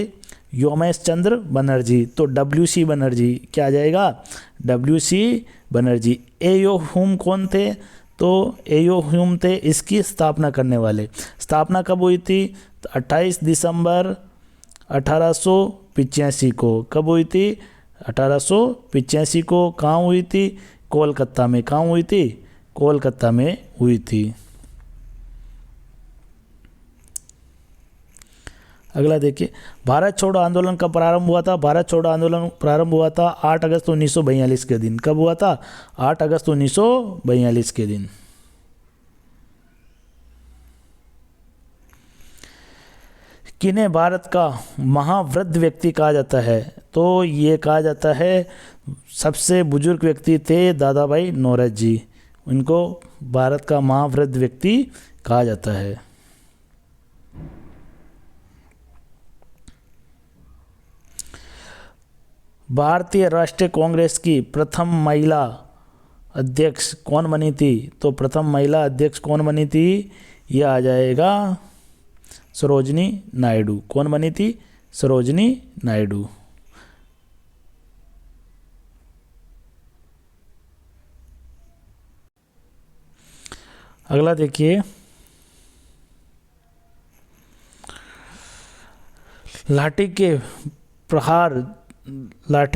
S1: योमेश चंद्र बनर्जी। तो WC बनर्जी, क्या आ जाएगा? WC बनर्जी। एयो हुम कौन थे? तो एयो हुम थे इसकी स्थापना करने वाले। स्थापना कब हुई थी? तो 28 दिसंबर 1885 को। कब हुई थी? 1885 को। कहाँ हुई थी? कोलकाता में। कहाँ हुई थी? कोलकाता में हुई थी। अगला देखिए, भारत छोड़ो आंदोलन कब प्रारंभ हुआ था? भारत छोड़ो आंदोलन प्रारंभ हुआ था 8 अगस्त 1942 के दिन। कब हुआ था? 8 अगस्त 1942 के दिन। किन्हें भारत का महावृद्ध व्यक्ति कहा जाता है? तो ये कहा जाता है, सबसे बुजुर्ग व्यक्ति थे दादा भाई नौरोजी जी, उनको भारत का महावृद्ध व्यक्ति कहा जाता है। भारतीय राष्ट्रीय कांग्रेस की प्रथम महिला अध्यक्ष कौन बनी थी? तो प्रथम महिला अध्यक्ष कौन बनी थी? यह आ जाएगा सरोजिनी नायडू। कौन बनी थी? सरोजिनी नायडू। अगला देखिए, लाठी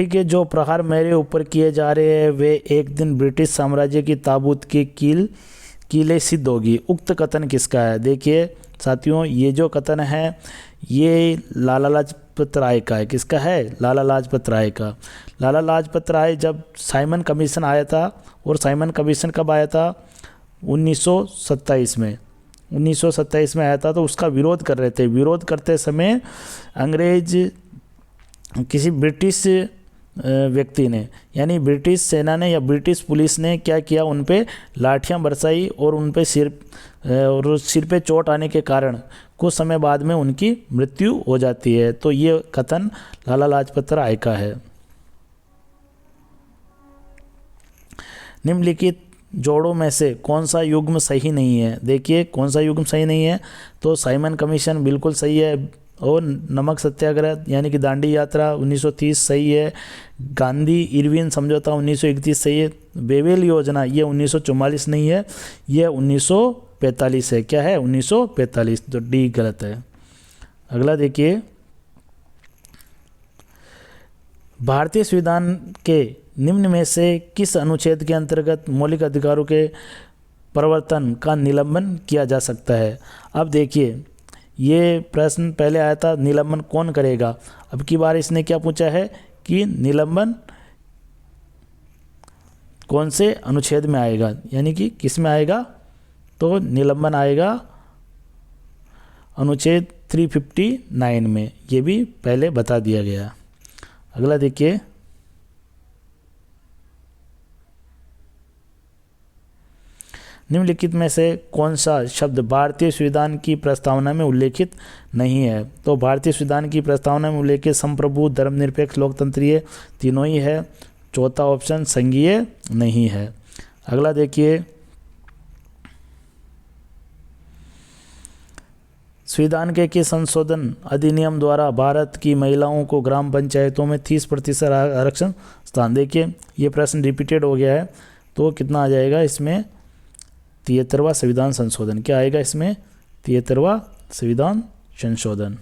S1: के जो प्रहार मेरे ऊपर किए जा रहे हैं वे एक दिन ब्रिटिश साम्राज्य की ताबूत की कीले सिद्ध होगी। उक्त कथन किसका है? देखिए साथियों, ये जो कथन है ये लाला लाजपत राय का है। किसका है? लाला लाजपत राय का। लाला लाजपत राय जब साइमन कमीशन आया था, और साइमन कमीशन कब आया था? 1927 में। 1927 में आया था, तो उसका विरोध कर रहे थे। विरोध करते समय अंग्रेज किसी ब्रिटिश व्यक्ति ने, यानी ब्रिटिश सेना ने या ब्रिटिश पुलिस ने क्या किया, उन पे लाठियां बरसाई और उन पे सिर पे चोट आने के कारण कुछ समय बाद में उनकी मृत्यु हो जाती है। तो ये कथन लाला लाजपत राय का है। निम्नलिखित जोड़ों में से कौन सा युग्म सही नहीं है? देखिए कौन सा युग्म सही नहीं है? तो साइमन कमीशन बिल्कुल सही है, और नमक सत्याग्रह यानी कि दांडी यात्रा 1930 सही है। गांधी इरविन समझौता 1931 सही है। वेवेल योजना ये 1944 नहीं है, ये 1945 है। क्या है? 1945। तो डी गलत है। अगला देखिए, भारतीय संविधान के निम्न में से किस अनुच्छेद के अंतर्गत मौलिक अधिकारों के प्रवर्तन का निलंबन किया जा सकता है? अब देखिए, ये प्रश्न पहले आया था निलंबन कौन करेगा। अब की बार इसने क्या पूछा है कि निलंबन कौन से अनुच्छेद में आएगा, यानी कि किस में आएगा? तो निलंबन आएगा अनुच्छेद 359 में। ये भी पहले बता दिया गया। अगला देखिए, निम्नलिखित में से कौन सा शब्द भारतीय संविधान की प्रस्तावना में उल्लेखित नहीं है? तो भारतीय संविधान की प्रस्तावना में उल्लेखित संप्रभु, धर्मनिरपेक्ष, लोकतंत्रीय तीनों ही है। चौथा ऑप्शन संघीय नहीं है। अगला देखिए, संविधान के किस संशोधन अधिनियम द्वारा भारत की महिलाओं को ग्राम पंचायतों में 30% आरक्षण स्थान? देखिए ये प्रश्न रिपीटेड हो गया है, तो कितना आ जाएगा इसमें? 73वां संविधान संशोधन। क्या आएगा इसमें? 73वां संविधान संशोधन।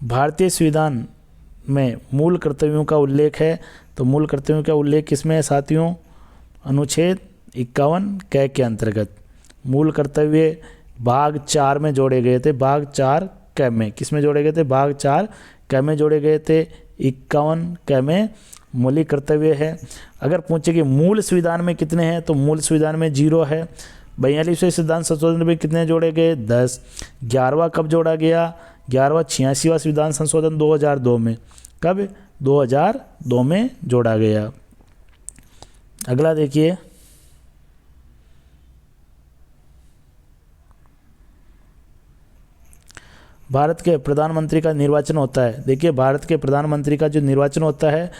S1: भारतीय संविधान में मूल कर्तव्यों का उल्लेख है, तो मूल कर्तव्यों का उल्लेख किसमें है साथियों? अनुच्छेद 51 क के अंतर्गत मूल कर्तव्य भाग 4 में जोड़े गए थे। भाग 4 क में किस में जोड़े गए थे? भाग 4 क में जोड़े गए थे। 51 क में मौलिक कर्तव्य है। अगर पूछे कि मूल संविधान में कितने हैं, तो मूल संविधान में 0 है। 42वें संविधान संशोधन में कितने जोड़े गए? 10। 11वां कब जोड़ा गया? 11वां 86वां संविधान संशोधन 2002 में। कब? 2002 में जोड़ा गया। अगला देखिए, भारत के प्रधानमंत्री का निर्वाचन होता है। देखिए भारत के प्रधानमंत्री का जो निर्वाचन होता है,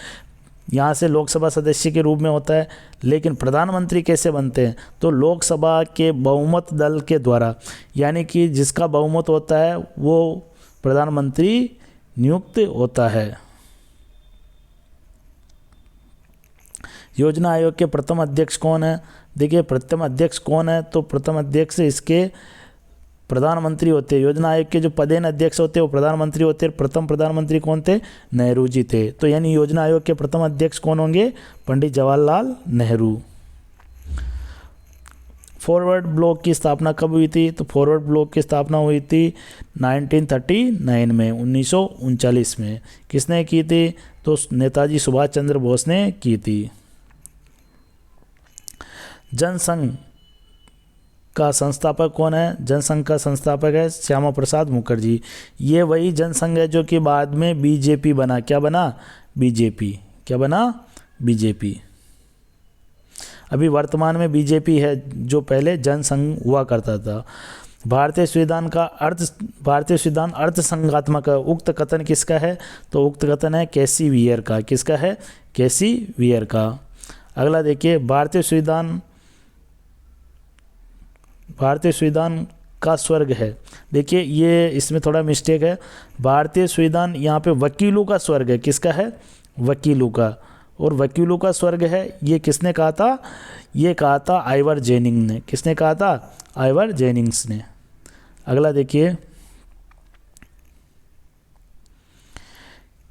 S1: यहाँ से लोकसभा सदस्य के रूप में होता है, लेकिन प्रधानमंत्री कैसे बनते हैं? तो लोकसभा के बहुमत दल के द्वारा, यानी कि जिसका बहुमत होता है वो प्रधानमंत्री नियुक्त होता है। योजना आयोग के प्रथम अध्यक्ष कौन है? देखिए प्रथम अध्यक्ष कौन है, तो प्रथम अध्यक्ष इसके प्रधानमंत्री होते हैं। योजना आयोग के जो पदेन अध्यक्ष होते हैं वो प्रधानमंत्री होते हैं। प्रथम प्रधानमंत्री कौन थे? नेहरू जी थे। तो यानी योजना आयोग के प्रथम अध्यक्ष कौन होंगे? पंडित जवाहरलाल नेहरू। फॉरवर्ड ब्लॉक की स्थापना कब हुई थी? तो फॉरवर्ड ब्लॉक की स्थापना हुई थी 1939 में, 1939 में। किसने की थी? तो नेताजी सुभाष चंद्र बोस ने की थी। जनसंघ का संस्थापक कौन है? जनसंघ का संस्थापक है श्यामा प्रसाद मुखर्जी। ये वही जनसंघ है जो कि बाद में बीजेपी बना। क्या बना? बीजेपी। क्या बना? बीजेपी। अभी वर्तमान में बीजेपी है, जो पहले जनसंघ हुआ करता था। भारतीय संविधान अर्थ संघात्मक है। उक्त कथन किसका है? तो उक्त कथन है कैसी वियर का। किसका है? कैसी वियर का। अगला देखिए, भारतीय संविधान का स्वर्ग है। देखिए ये इसमें थोड़ा मिस्टेक है। भारतीय संविधान यहाँ पे वकीलों का स्वर्ग है। किसका है? वकीलों का। और वकीलों का स्वर्ग है, ये किसने कहा था? ये कहा था आइवर जेनिंग ने। किसने कहा था? आइवर जेनिंग्स ने। अगला देखिए,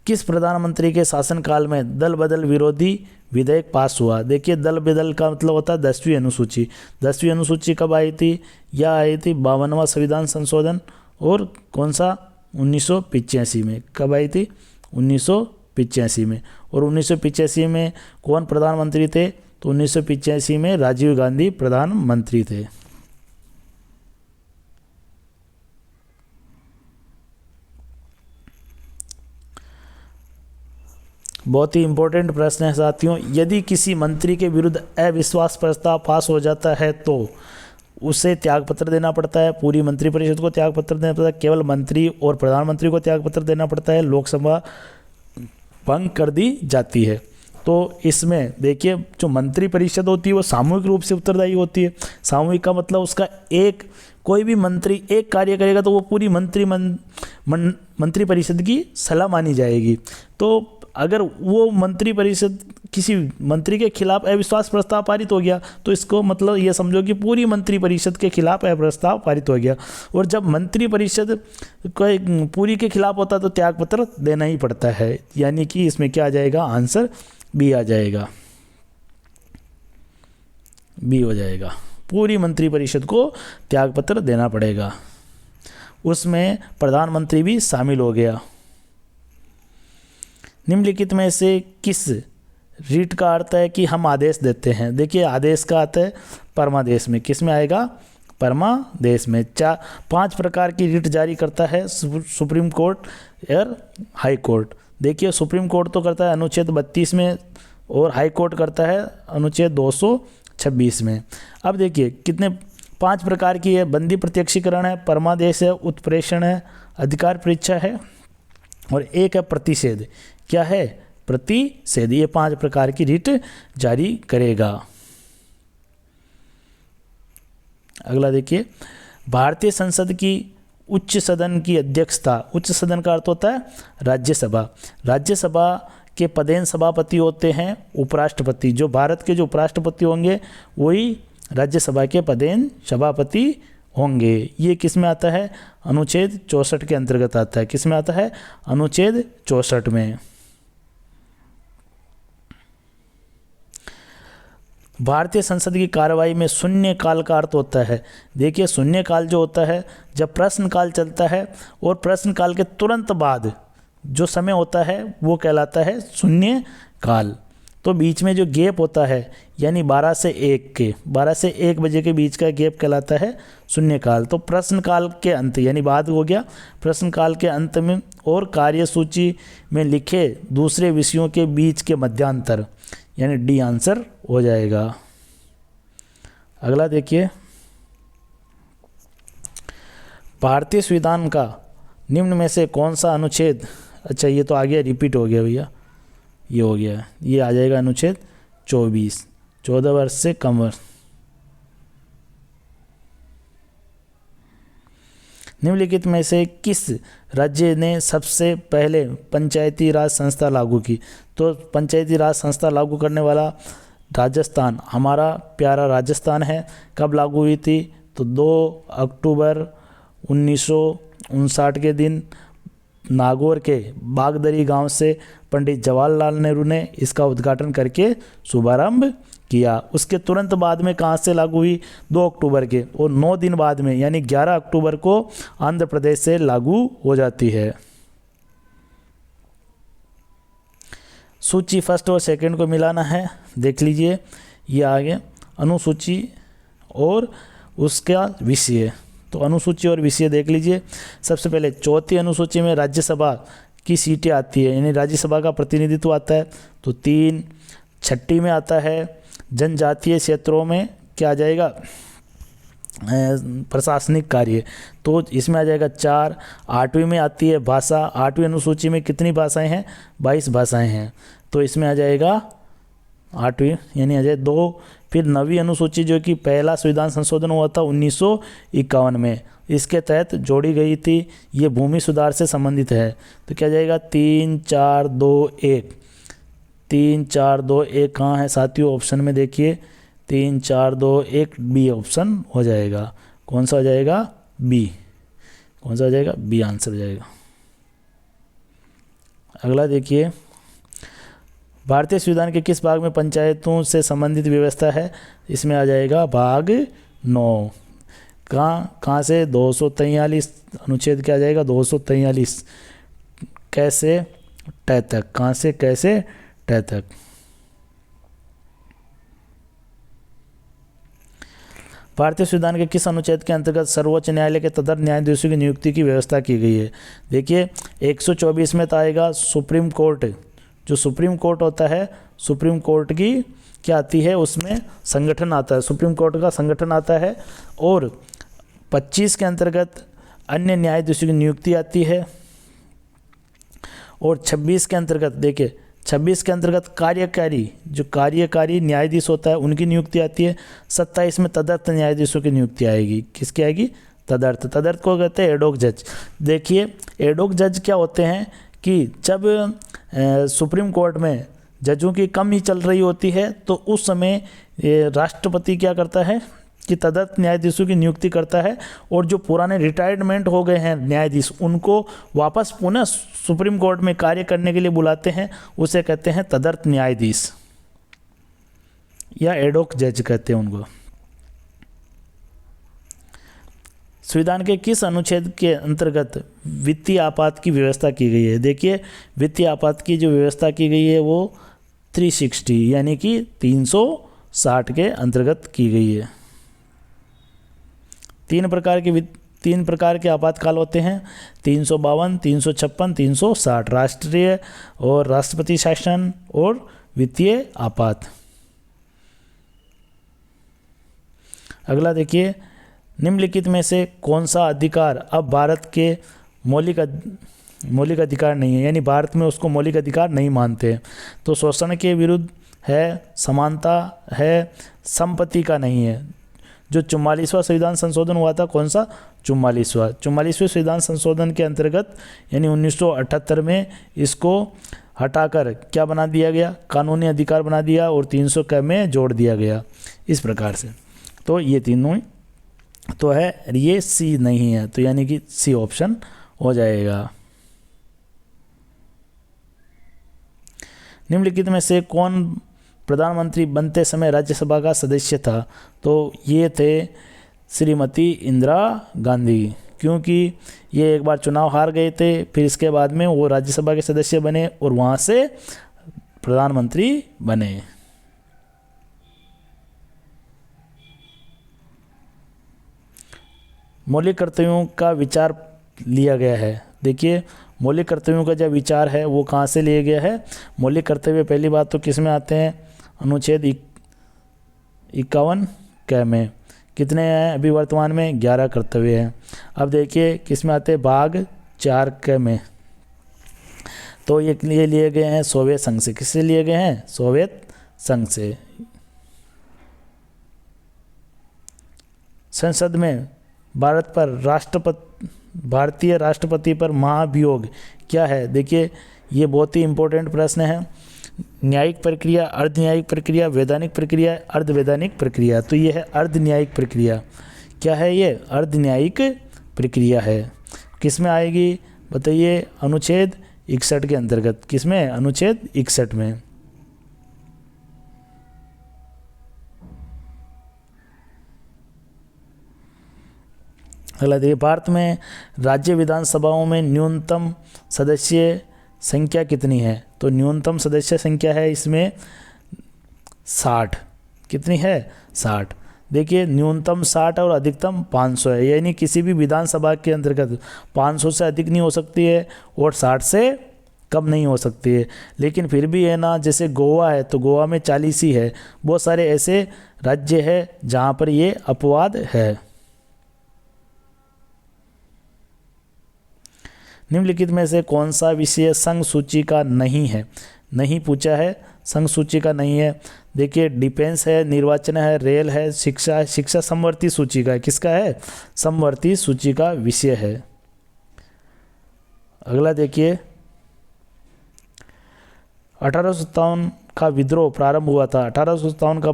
S1: किस प्रधानमंत्री के शासनकाल में दल बदल विरोधी विधेयक पास हुआ? देखिए दल बदल का मतलब होता है 10वीं अनुसूची। 10वीं अनुसूची कब आई थी? यह आई थी 52वां संविधान संशोधन। और कौन सा? 1985 में। कब आई थी? 1985 में। और 1985 में कौन प्रधानमंत्री थे? तो 1985 में राजीव गांधी प्रधानमंत्री थे। बहुत ही इंपॉर्टेंट प्रश्न है साथियों। यदि किसी मंत्री के विरुद्ध अविश्वास प्रस्ताव पास हो जाता है तो उसे त्यागपत्र देना पड़ता है। पूरी मंत्रिपरिषद को त्यागपत्र देना पड़ता है, केवल मंत्री और प्रधानमंत्री को त्यागपत्र देना पड़ता है, लोकसभा भंग कर दी जाती है। तो इसमें देखिए जो मंत्रिपरिषद होती है वो सामूहिक रूप से उत्तरदायी होती है। सामूहिक का मतलब उसका एक कोई भी मंत्री एक कार्य करेगा तो वो पूरी मंत्रिपरिषद की सलाह मानी जाएगी। तो अगर वो मंत्रिपरिषद किसी मंत्री के खिलाफ अविश्वास प्रस्ताव पारित हो गया तो इसको मतलब ये समझो कि पूरी मंत्रिपरिषद के खिलाफ प्रस्ताव पारित हो गया। और जब मंत्रिपरिषद पूरी के खिलाफ होता तो त्यागपत्र देना ही पड़ता है। यानी कि इसमें क्या आ जाएगा? आंसर बी आ जाएगा। बी हो जाएगा। पूरी मंत्रिपरिषद को त्यागपत्र देना पड़ेगा। उसमें प्रधानमंत्री भी शामिल हो गया। निम्नलिखित में से किस रीट का अर्थ है कि हम आदेश देते हैं? देखिए आदेश का अर्थ है परमादेश में। किस में आएगा? परमादेश में। 5 प्रकार की रीट जारी करता है सुप्रीम कोर्ट और हाई कोर्ट। देखिए सुप्रीम कोर्ट तो करता है अनुच्छेद 32 में और हाई कोर्ट करता है अनुच्छेद 226 में। अब देखिए कितने 5 प्रकार की है। बंदी प्रत्यक्षीकरण है, परमादेश है, उत्प्रेषण है, अधिकार परीक्षा है और एक है प्रतिषेध। क्या है? प्रतिषेध। ये 5 प्रकार की रीट जारी करेगा। अगला देखिए, भारतीय संसद की उच्च सदन की अध्यक्षता। उच्च सदन का अर्थ होता है राज्यसभा। राज्यसभा के पदेन सभापति होते हैं उपराष्ट्रपति। जो भारत के जो उपराष्ट्रपति होंगे वही राज्यसभा के पदेन सभापति होंगे। ये किस में आता है? अनुच्छेद 64 के अंतर्गत आता है। किस में आता है? अनुच्छेद 64 में। भारतीय संसद की कार्रवाई में शून्य काल का अर्थ होता है। देखिए शून्य काल जो होता है जब प्रश्नकाल चलता है और प्रश्नकाल के तुरंत बाद जो समय होता है वो कहलाता है शून्य काल। तो बीच में जो गैप होता है यानी 12 से 1 बजे के बीच का गैप कहलाता है शून्यकाल। तो प्रश्नकाल के अंत यानी बाद हो गया प्रश्नकाल के अंत में और कार्यसूची में लिखे दूसरे विषयों के बीच के मध्यांतर यानी डी आंसर हो जाएगा। अगला देखिए, भारतीय संविधान का निम्न में से कौन सा अनुच्छेद, अच्छा ये तो आ गया रिपीट हो गया भैया, ये हो गया, ये आ जाएगा अनुच्छेद 24, 14 वर्ष से कम वर्ष। निम्नलिखित में से किस राज्य ने सबसे पहले पंचायती राज संस्था लागू की? तो पंचायती राज संस्था लागू करने वाला राजस्थान, हमारा प्यारा राजस्थान है। कब लागू हुई थी? तो 2 अक्टूबर 1959 के दिन नागौर के बागदरी गांव से पंडित जवाहरलाल नेहरू ने इसका उद्घाटन करके शुभारंभ किया। उसके तुरंत बाद में कहाँ से लागू हुई? 2 अक्टूबर के, और 9 दिन बाद में यानी 11 अक्टूबर को आंध्र प्रदेश से लागू हो जाती है। सूची फर्स्ट और सेकंड को मिलाना है, देख लीजिए ये आगे अनुसूची और उसका विषय। तो अनुसूची और विषय देख लीजिए। सबसे पहले चौथी अनुसूची में राज्यसभा की सीटें आती है, यानी राज्यसभा का प्रतिनिधित्व आता है, तो 3। छठी में आता है जनजातीय क्षेत्रों में क्या आ जाएगा? प्रशासनिक कार्य, तो इसमें आ जाएगा 4। 8वीं में आती है भाषा। 8वीं अनुसूची में कितनी भाषाएं हैं? 22 भाषाएं हैं, तो इसमें आ जाएगा 8वीं यानी आ जाए 2। फिर 9वीं अनुसूची जो कि पहला संविधान संशोधन हुआ था 1951 में, इसके तहत जोड़ी गई थी, ये भूमि सुधार से संबंधित है, तो क्या जाएगा? 3 4 2 1। 3 4 2 1 कहाँ है साथियों? ऑप्शन में देखिए 3 4 2 1 बी ऑप्शन हो जाएगा। कौन सा हो जाएगा? बी। कौन सा हो जाएगा? बी आंसर हो जाएगा। अगला देखिए, भारतीय संविधान के किस भाग में पंचायतों से संबंधित व्यवस्था है? इसमें आ जाएगा भाग 9। कहाँ से? 243 अनुच्छेद क्या आ जाएगा? 243 कैसे ट तक। कहाँ से कैसे ट तक। भारतीय संविधान के किस अनुच्छेद के अंतर्गत सर्वोच्च न्यायालय के तदर्थ न्यायाधीशों की नियुक्ति की व्यवस्था की गई है? देखिए 124 में तो आएगा सुप्रीम कोर्ट। जो सुप्रीम कोर्ट होता है, सुप्रीम कोर्ट की क्या आती है? उसमें संगठन आता है, सुप्रीम कोर्ट का संगठन आता है। और 25 के अंतर्गत अन्य न्यायाधीशों की नियुक्ति आती है। और 26 के अंतर्गत देखिए 26 के अंतर्गत कार्यकारी न्यायाधीश होता है, उनकी नियुक्ति आती है। 27 में तदर्थ न्यायाधीशों की नियुक्ति आएगी। किसकी आएगी? तदर्थ को कहते हैं एडोक जज। देखिए एडोक जज क्या होते हैं कि जब सुप्रीम कोर्ट में जजों की कमी चल रही होती है, तो उस समय राष्ट्रपति क्या करता है कि तदर्थ न्यायाधीशों की नियुक्ति करता है, और जो पुराने रिटायरमेंट हो गए हैं न्यायाधीश, उनको वापस पुनः सुप्रीम कोर्ट में कार्य करने के लिए बुलाते हैं। उसे कहते हैं तदर्थ न्यायाधीश या एडोक जज कहते हैं उनको। संविधान के किस अनुच्छेद के अंतर्गत वित्तीय आपात की व्यवस्था की गई है? देखिए वित्तीय आपात की जो व्यवस्था की गई है वो 360 यानी कि 360 के अंतर्गत की गई है। 3 प्रकार के आपातकाल होते हैं, 352, 356, 360। राष्ट्रीय और राष्ट्रपति शासन और वित्तीय आपात। अगला देखिए, निम्नलिखित में से कौन सा अधिकार अब भारत के मौलिक अधिकार नहीं है, यानी भारत में उसको मौलिक अधिकार नहीं मानते? तो शोषण के विरुद्ध है, समानता है, संपत्ति का नहीं है। जो 44वां संविधान संशोधन हुआ था, कौन सा? 44वें संविधान संशोधन के अंतर्गत यानी 1978 में इसको हटाकर क्या बना दिया गया? कानूनी अधिकार बना दिया और 300 क में जोड़ दिया गया, इस प्रकार से। तो ये तीनों तो है, ये सी नहीं है, तो यानी कि सी ऑप्शन हो जाएगा। निम्नलिखित में से कौन प्रधानमंत्री बनते समय राज्यसभा का सदस्य था? तो ये थे श्रीमती इंदिरा गांधी, क्योंकि ये एक बार चुनाव हार गए थे, फिर इसके बाद में वो राज्यसभा के सदस्य बने और वहाँ से प्रधानमंत्री बने। मौलिक कर्तव्यों का विचार लिया गया है। देखिए मौलिक कर्तव्यों का जो विचार है वो कहाँ से लिया गया है? मौलिक कर्तव्य पहली बात तो किस में आते हैं? अनुच्छेद 51 क में। कितने हैं अभी वर्तमान में? 11 कर्तव्य हैं। अब देखिए किस में आते हैं? भाग 4 क में। तो ये लिए गए हैं सोवियत संघ से। किससे लिए गए हैं? सोवियत संघ से। संसद में भारतीय राष्ट्रपति पर महाभियोग क्या है? देखिए ये बहुत ही इम्पोर्टेंट प्रश्न है। न्यायिक प्रक्रिया, अर्ध न्यायिक प्रक्रिया, वैधानिक प्रक्रिया, अर्ध वैधानिक प्रक्रिया। तो ये है अर्ध न्यायिक प्रक्रिया। क्या है ये? अर्ध न्यायिक प्रक्रिया है। किस में आएगी बताइए? अनुच्छेद 61 के अंतर्गत। किस में? अनुच्छेद 61 में। अगला देखिए, भारत में राज्य विधानसभाओं में न्यूनतम सदस्य संख्या कितनी है? तो न्यूनतम सदस्य संख्या है इसमें 60। कितनी है? 60। देखिए, न्यूनतम 60 और अधिकतम 500 है, यानी किसी भी विधानसभा के अंतर्गत 500 से अधिक नहीं हो सकती है और 60 से कम नहीं हो सकती है। लेकिन फिर भी है ना, जैसे गोवा है तो गोवा में 40 ही है। बहुत सारे ऐसे राज्य हैं जहाँ पर ये अपवाद है। निम्नलिखित में से कौन सा विषय संघ सूची का नहीं है? नहीं पूछा है, संघ सूची का नहीं है। देखिए, डिफेंस है, निर्वाचन है, रेल है, शिक्षा है। शिक्षा समवर्ती सूची का है। किसका है? समवर्ती सूची का विषय है। अगला देखिए, 1857 का विद्रोह प्रारंभ हुआ था। 1857 का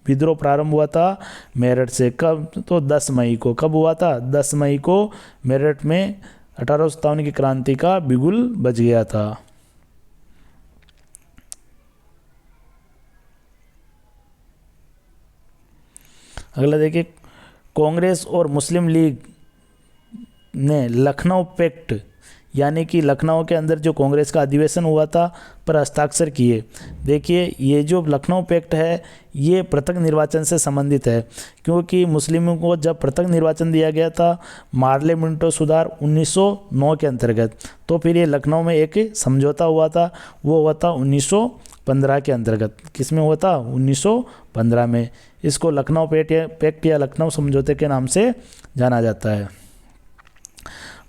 S1: विद्रोह प्रारंभ हुआ था मेरठ से। कब? तो 10 मई को। कब हुआ था? 10 मई को मेरठ में 1857 की क्रांति का बिगुल बज गया था। अगला देखिए, कांग्रेस और मुस्लिम लीग ने लखनऊ पैक्ट, यानी कि लखनऊ के अंदर जो कांग्रेस का अधिवेशन हुआ था, पर हस्ताक्षर किए। देखिए, ये जो लखनऊ पैक्ट है ये पृथक निर्वाचन से संबंधित है, क्योंकि मुस्लिमों को जब पृथक निर्वाचन दिया गया था मार्ले-मिंटो सुधार 1909 के अंतर्गत, तो फिर ये लखनऊ में एक समझौता हुआ था, वो हुआ था 1915 के अंतर्गत। किस में हुआ था? 1915 में। इसको लखनऊ पैक्ट या लखनऊ समझौते के नाम से जाना जाता है।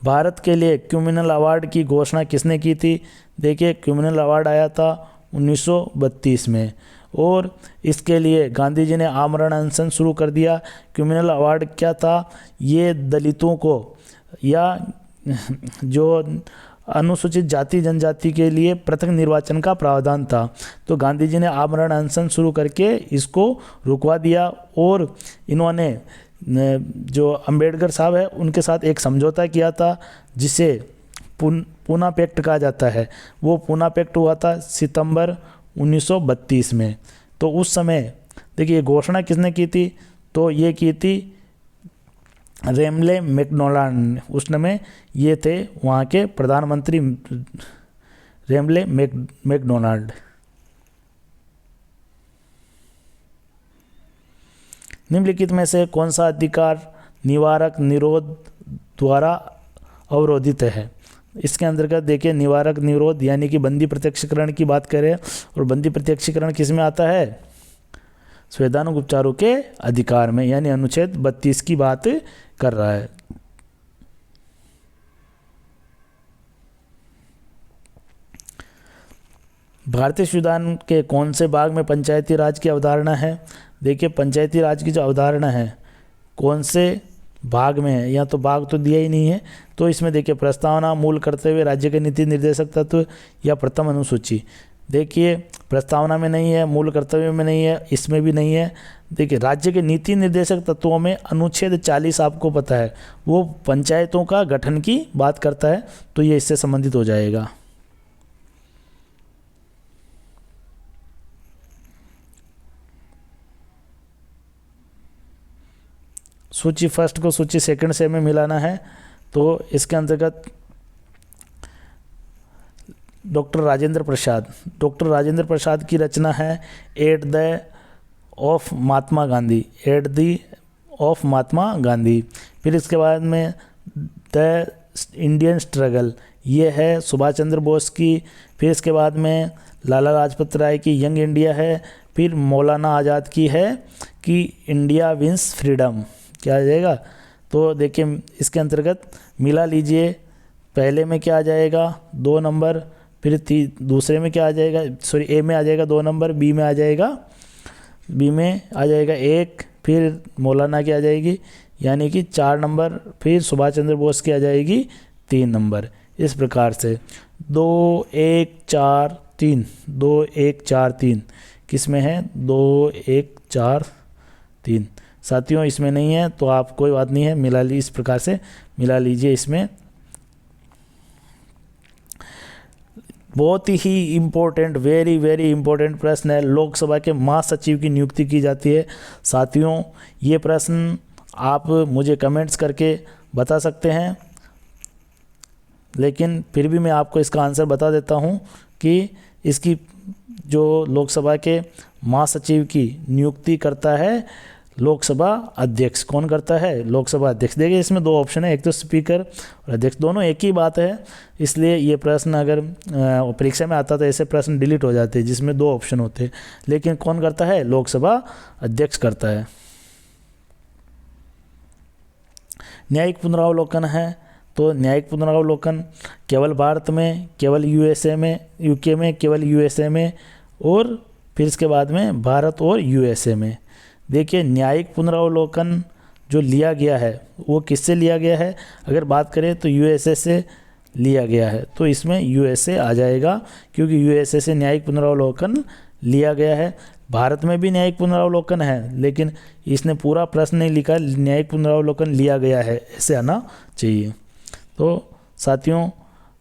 S1: भारत के लिए क्यूमिनल अवार्ड की घोषणा किसने की थी? देखिए, क्यूमिनल अवार्ड आया था 1932 में, और इसके लिए गांधी जी ने आमरण अनशन शुरू कर दिया। क्यूमिनल अवार्ड क्या था? ये दलितों को या जो अनुसूचित जाति जनजाति के लिए पृथक निर्वाचन का प्रावधान था, तो गांधी जी ने आमरण अनशन शुरू करके इसको रुकवा दिया, और इन्होंने जो अंबेडकर साहब है उनके साथ एक समझौता किया था जिसे पूना पैक्ट कहा जाता है। वो पूना पैक्ट हुआ था सितंबर 1932 में। तो उस समय देखिए घोषणा किसने की थी? तो ये की थी रेमले मैकडोनाल्ड। उस समय ये थे वहाँ के प्रधानमंत्री रेमले मैकडोनाल्ड। निम्नलिखित में से कौन सा अधिकार निवारक निरोध द्वारा अवरोधित है? इसके अंतर्गत देखिए, निवारक निरोध यानी कि बंदी प्रत्यक्षीकरण की बात करें, और बंदी प्रत्यक्षीकरण किस में आता है? संवैधानिक उपचारों के अधिकार में, यानी अनुच्छेद 32 की बात कर रहा है। भारतीय संविधान के कौन से भाग में पंचायती राज की अवधारणा है? देखिए, पंचायती राज की जो अवधारणा है कौन से भाग में है? या तो भाग तो दिया ही नहीं है, तो इसमें देखिए प्रस्तावना, मूल कर्तव्य, राज्य के नीति निर्देशक तत्व या प्रथम अनुसूची। देखिए, प्रस्तावना में नहीं है, मूल कर्तव्य में नहीं है, इसमें भी नहीं है। देखिए, राज्य के नीति निर्देशक तत्वों में अनुच्छेद 40 आपको पता है, वो पंचायतों का गठन की बात करता है, तो ये इससे संबंधित हो जाएगा। सूची फर्स्ट को सूची सेकंड से में मिलाना है, तो इसके अंतर्गत डॉक्टर राजेंद्र प्रसाद की रचना है at the of Mahatma Gandhi, at the of Mahatma Gandhi. फिर इसके बाद में द इंडियन स्ट्रगल, ये है सुभाष चंद्र बोस की। फिर इसके बाद में लाला लाजपत राय की यंग इंडिया है। फिर मौलाना आज़ाद की है कि इंडिया विंस फ्रीडम। क्या आ जाएगा? तो देखिए, इसके अंतर्गत मिला लीजिए, पहले में क्या आ जाएगा? 2 नंबर, फिर दूसरे में क्या आ जाएगा? सॉरी, ए में आ जाएगा 2 नंबर, बी में आ जाएगा 1, फिर मौलाना की आ जाएगी यानी कि 4 नंबर, फिर सुभाष चंद्र बोस की आ जाएगी 3 नंबर। इस प्रकार से 2 1 4 3, 2 1 4 3 किस में है? 2 1 4 3। साथियों इसमें नहीं है तो आप कोई बात नहीं है, मिला ली, इस प्रकार से मिला लीजिए। इसमें बहुत ही इम्पोर्टेंट, वेरी वेरी इम्पोर्टेंट प्रश्न है, लोकसभा के महासचिव की नियुक्ति की जाती है। साथियों ये प्रश्न आप मुझे कमेंट्स करके बता सकते हैं, लेकिन फिर भी मैं आपको इसका आंसर बता देता हूं कि इसकी जो लोकसभा के महासचिव की नियुक्ति करता है लोकसभा अध्यक्ष। कौन करता है? लोकसभा अध्यक्ष। देखिए इसमें दो ऑप्शन है, एक तो स्पीकर और अध्यक्ष, दोनों एक ही बात है, इसलिए ये प्रश्न अगर परीक्षा में आता तो ऐसे प्रश्न डिलीट हो जाते हैं जिसमें दो ऑप्शन होते हैं, लेकिन कौन करता है? लोकसभा अध्यक्ष करता है। न्यायिक पुनरावलोकन है, तो न्यायिक पुनरावलोकन केवल भारत में, केवल यूएसए में, यूके में, केवल यूएसए में, और फिर इसके बाद में भारत और यूएसए में। देखिए न्यायिक पुनरावलोकन जो लिया गया है वो किससे लिया गया है? अगर बात करें तो यूएसए से लिया गया है, तो इसमें यूएसए आ जाएगा क्योंकि यूएसए से न्यायिक पुनरावलोकन लिया गया है। भारत में भी न्यायिक पुनरावलोकन है, लेकिन इसने पूरा प्रश्न नहीं लिखा, न्यायिक पुनरावलोकन लिया गया है, ऐसे आना चाहिए। तो साथियों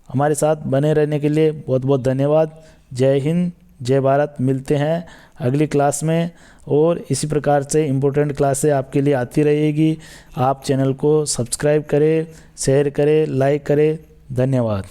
S1: हमारे साथ बने रहने के लिए बहुत बहुत धन्यवाद। जय हिंद, जय भारत। मिलते हैं अगली क्लास में, और इसी प्रकार से इम्पोर्टेंट क्लासें आपके लिए आती रहेगी। आप चैनल को सब्सक्राइब करें, शेयर करें, लाइक करें। धन्यवाद।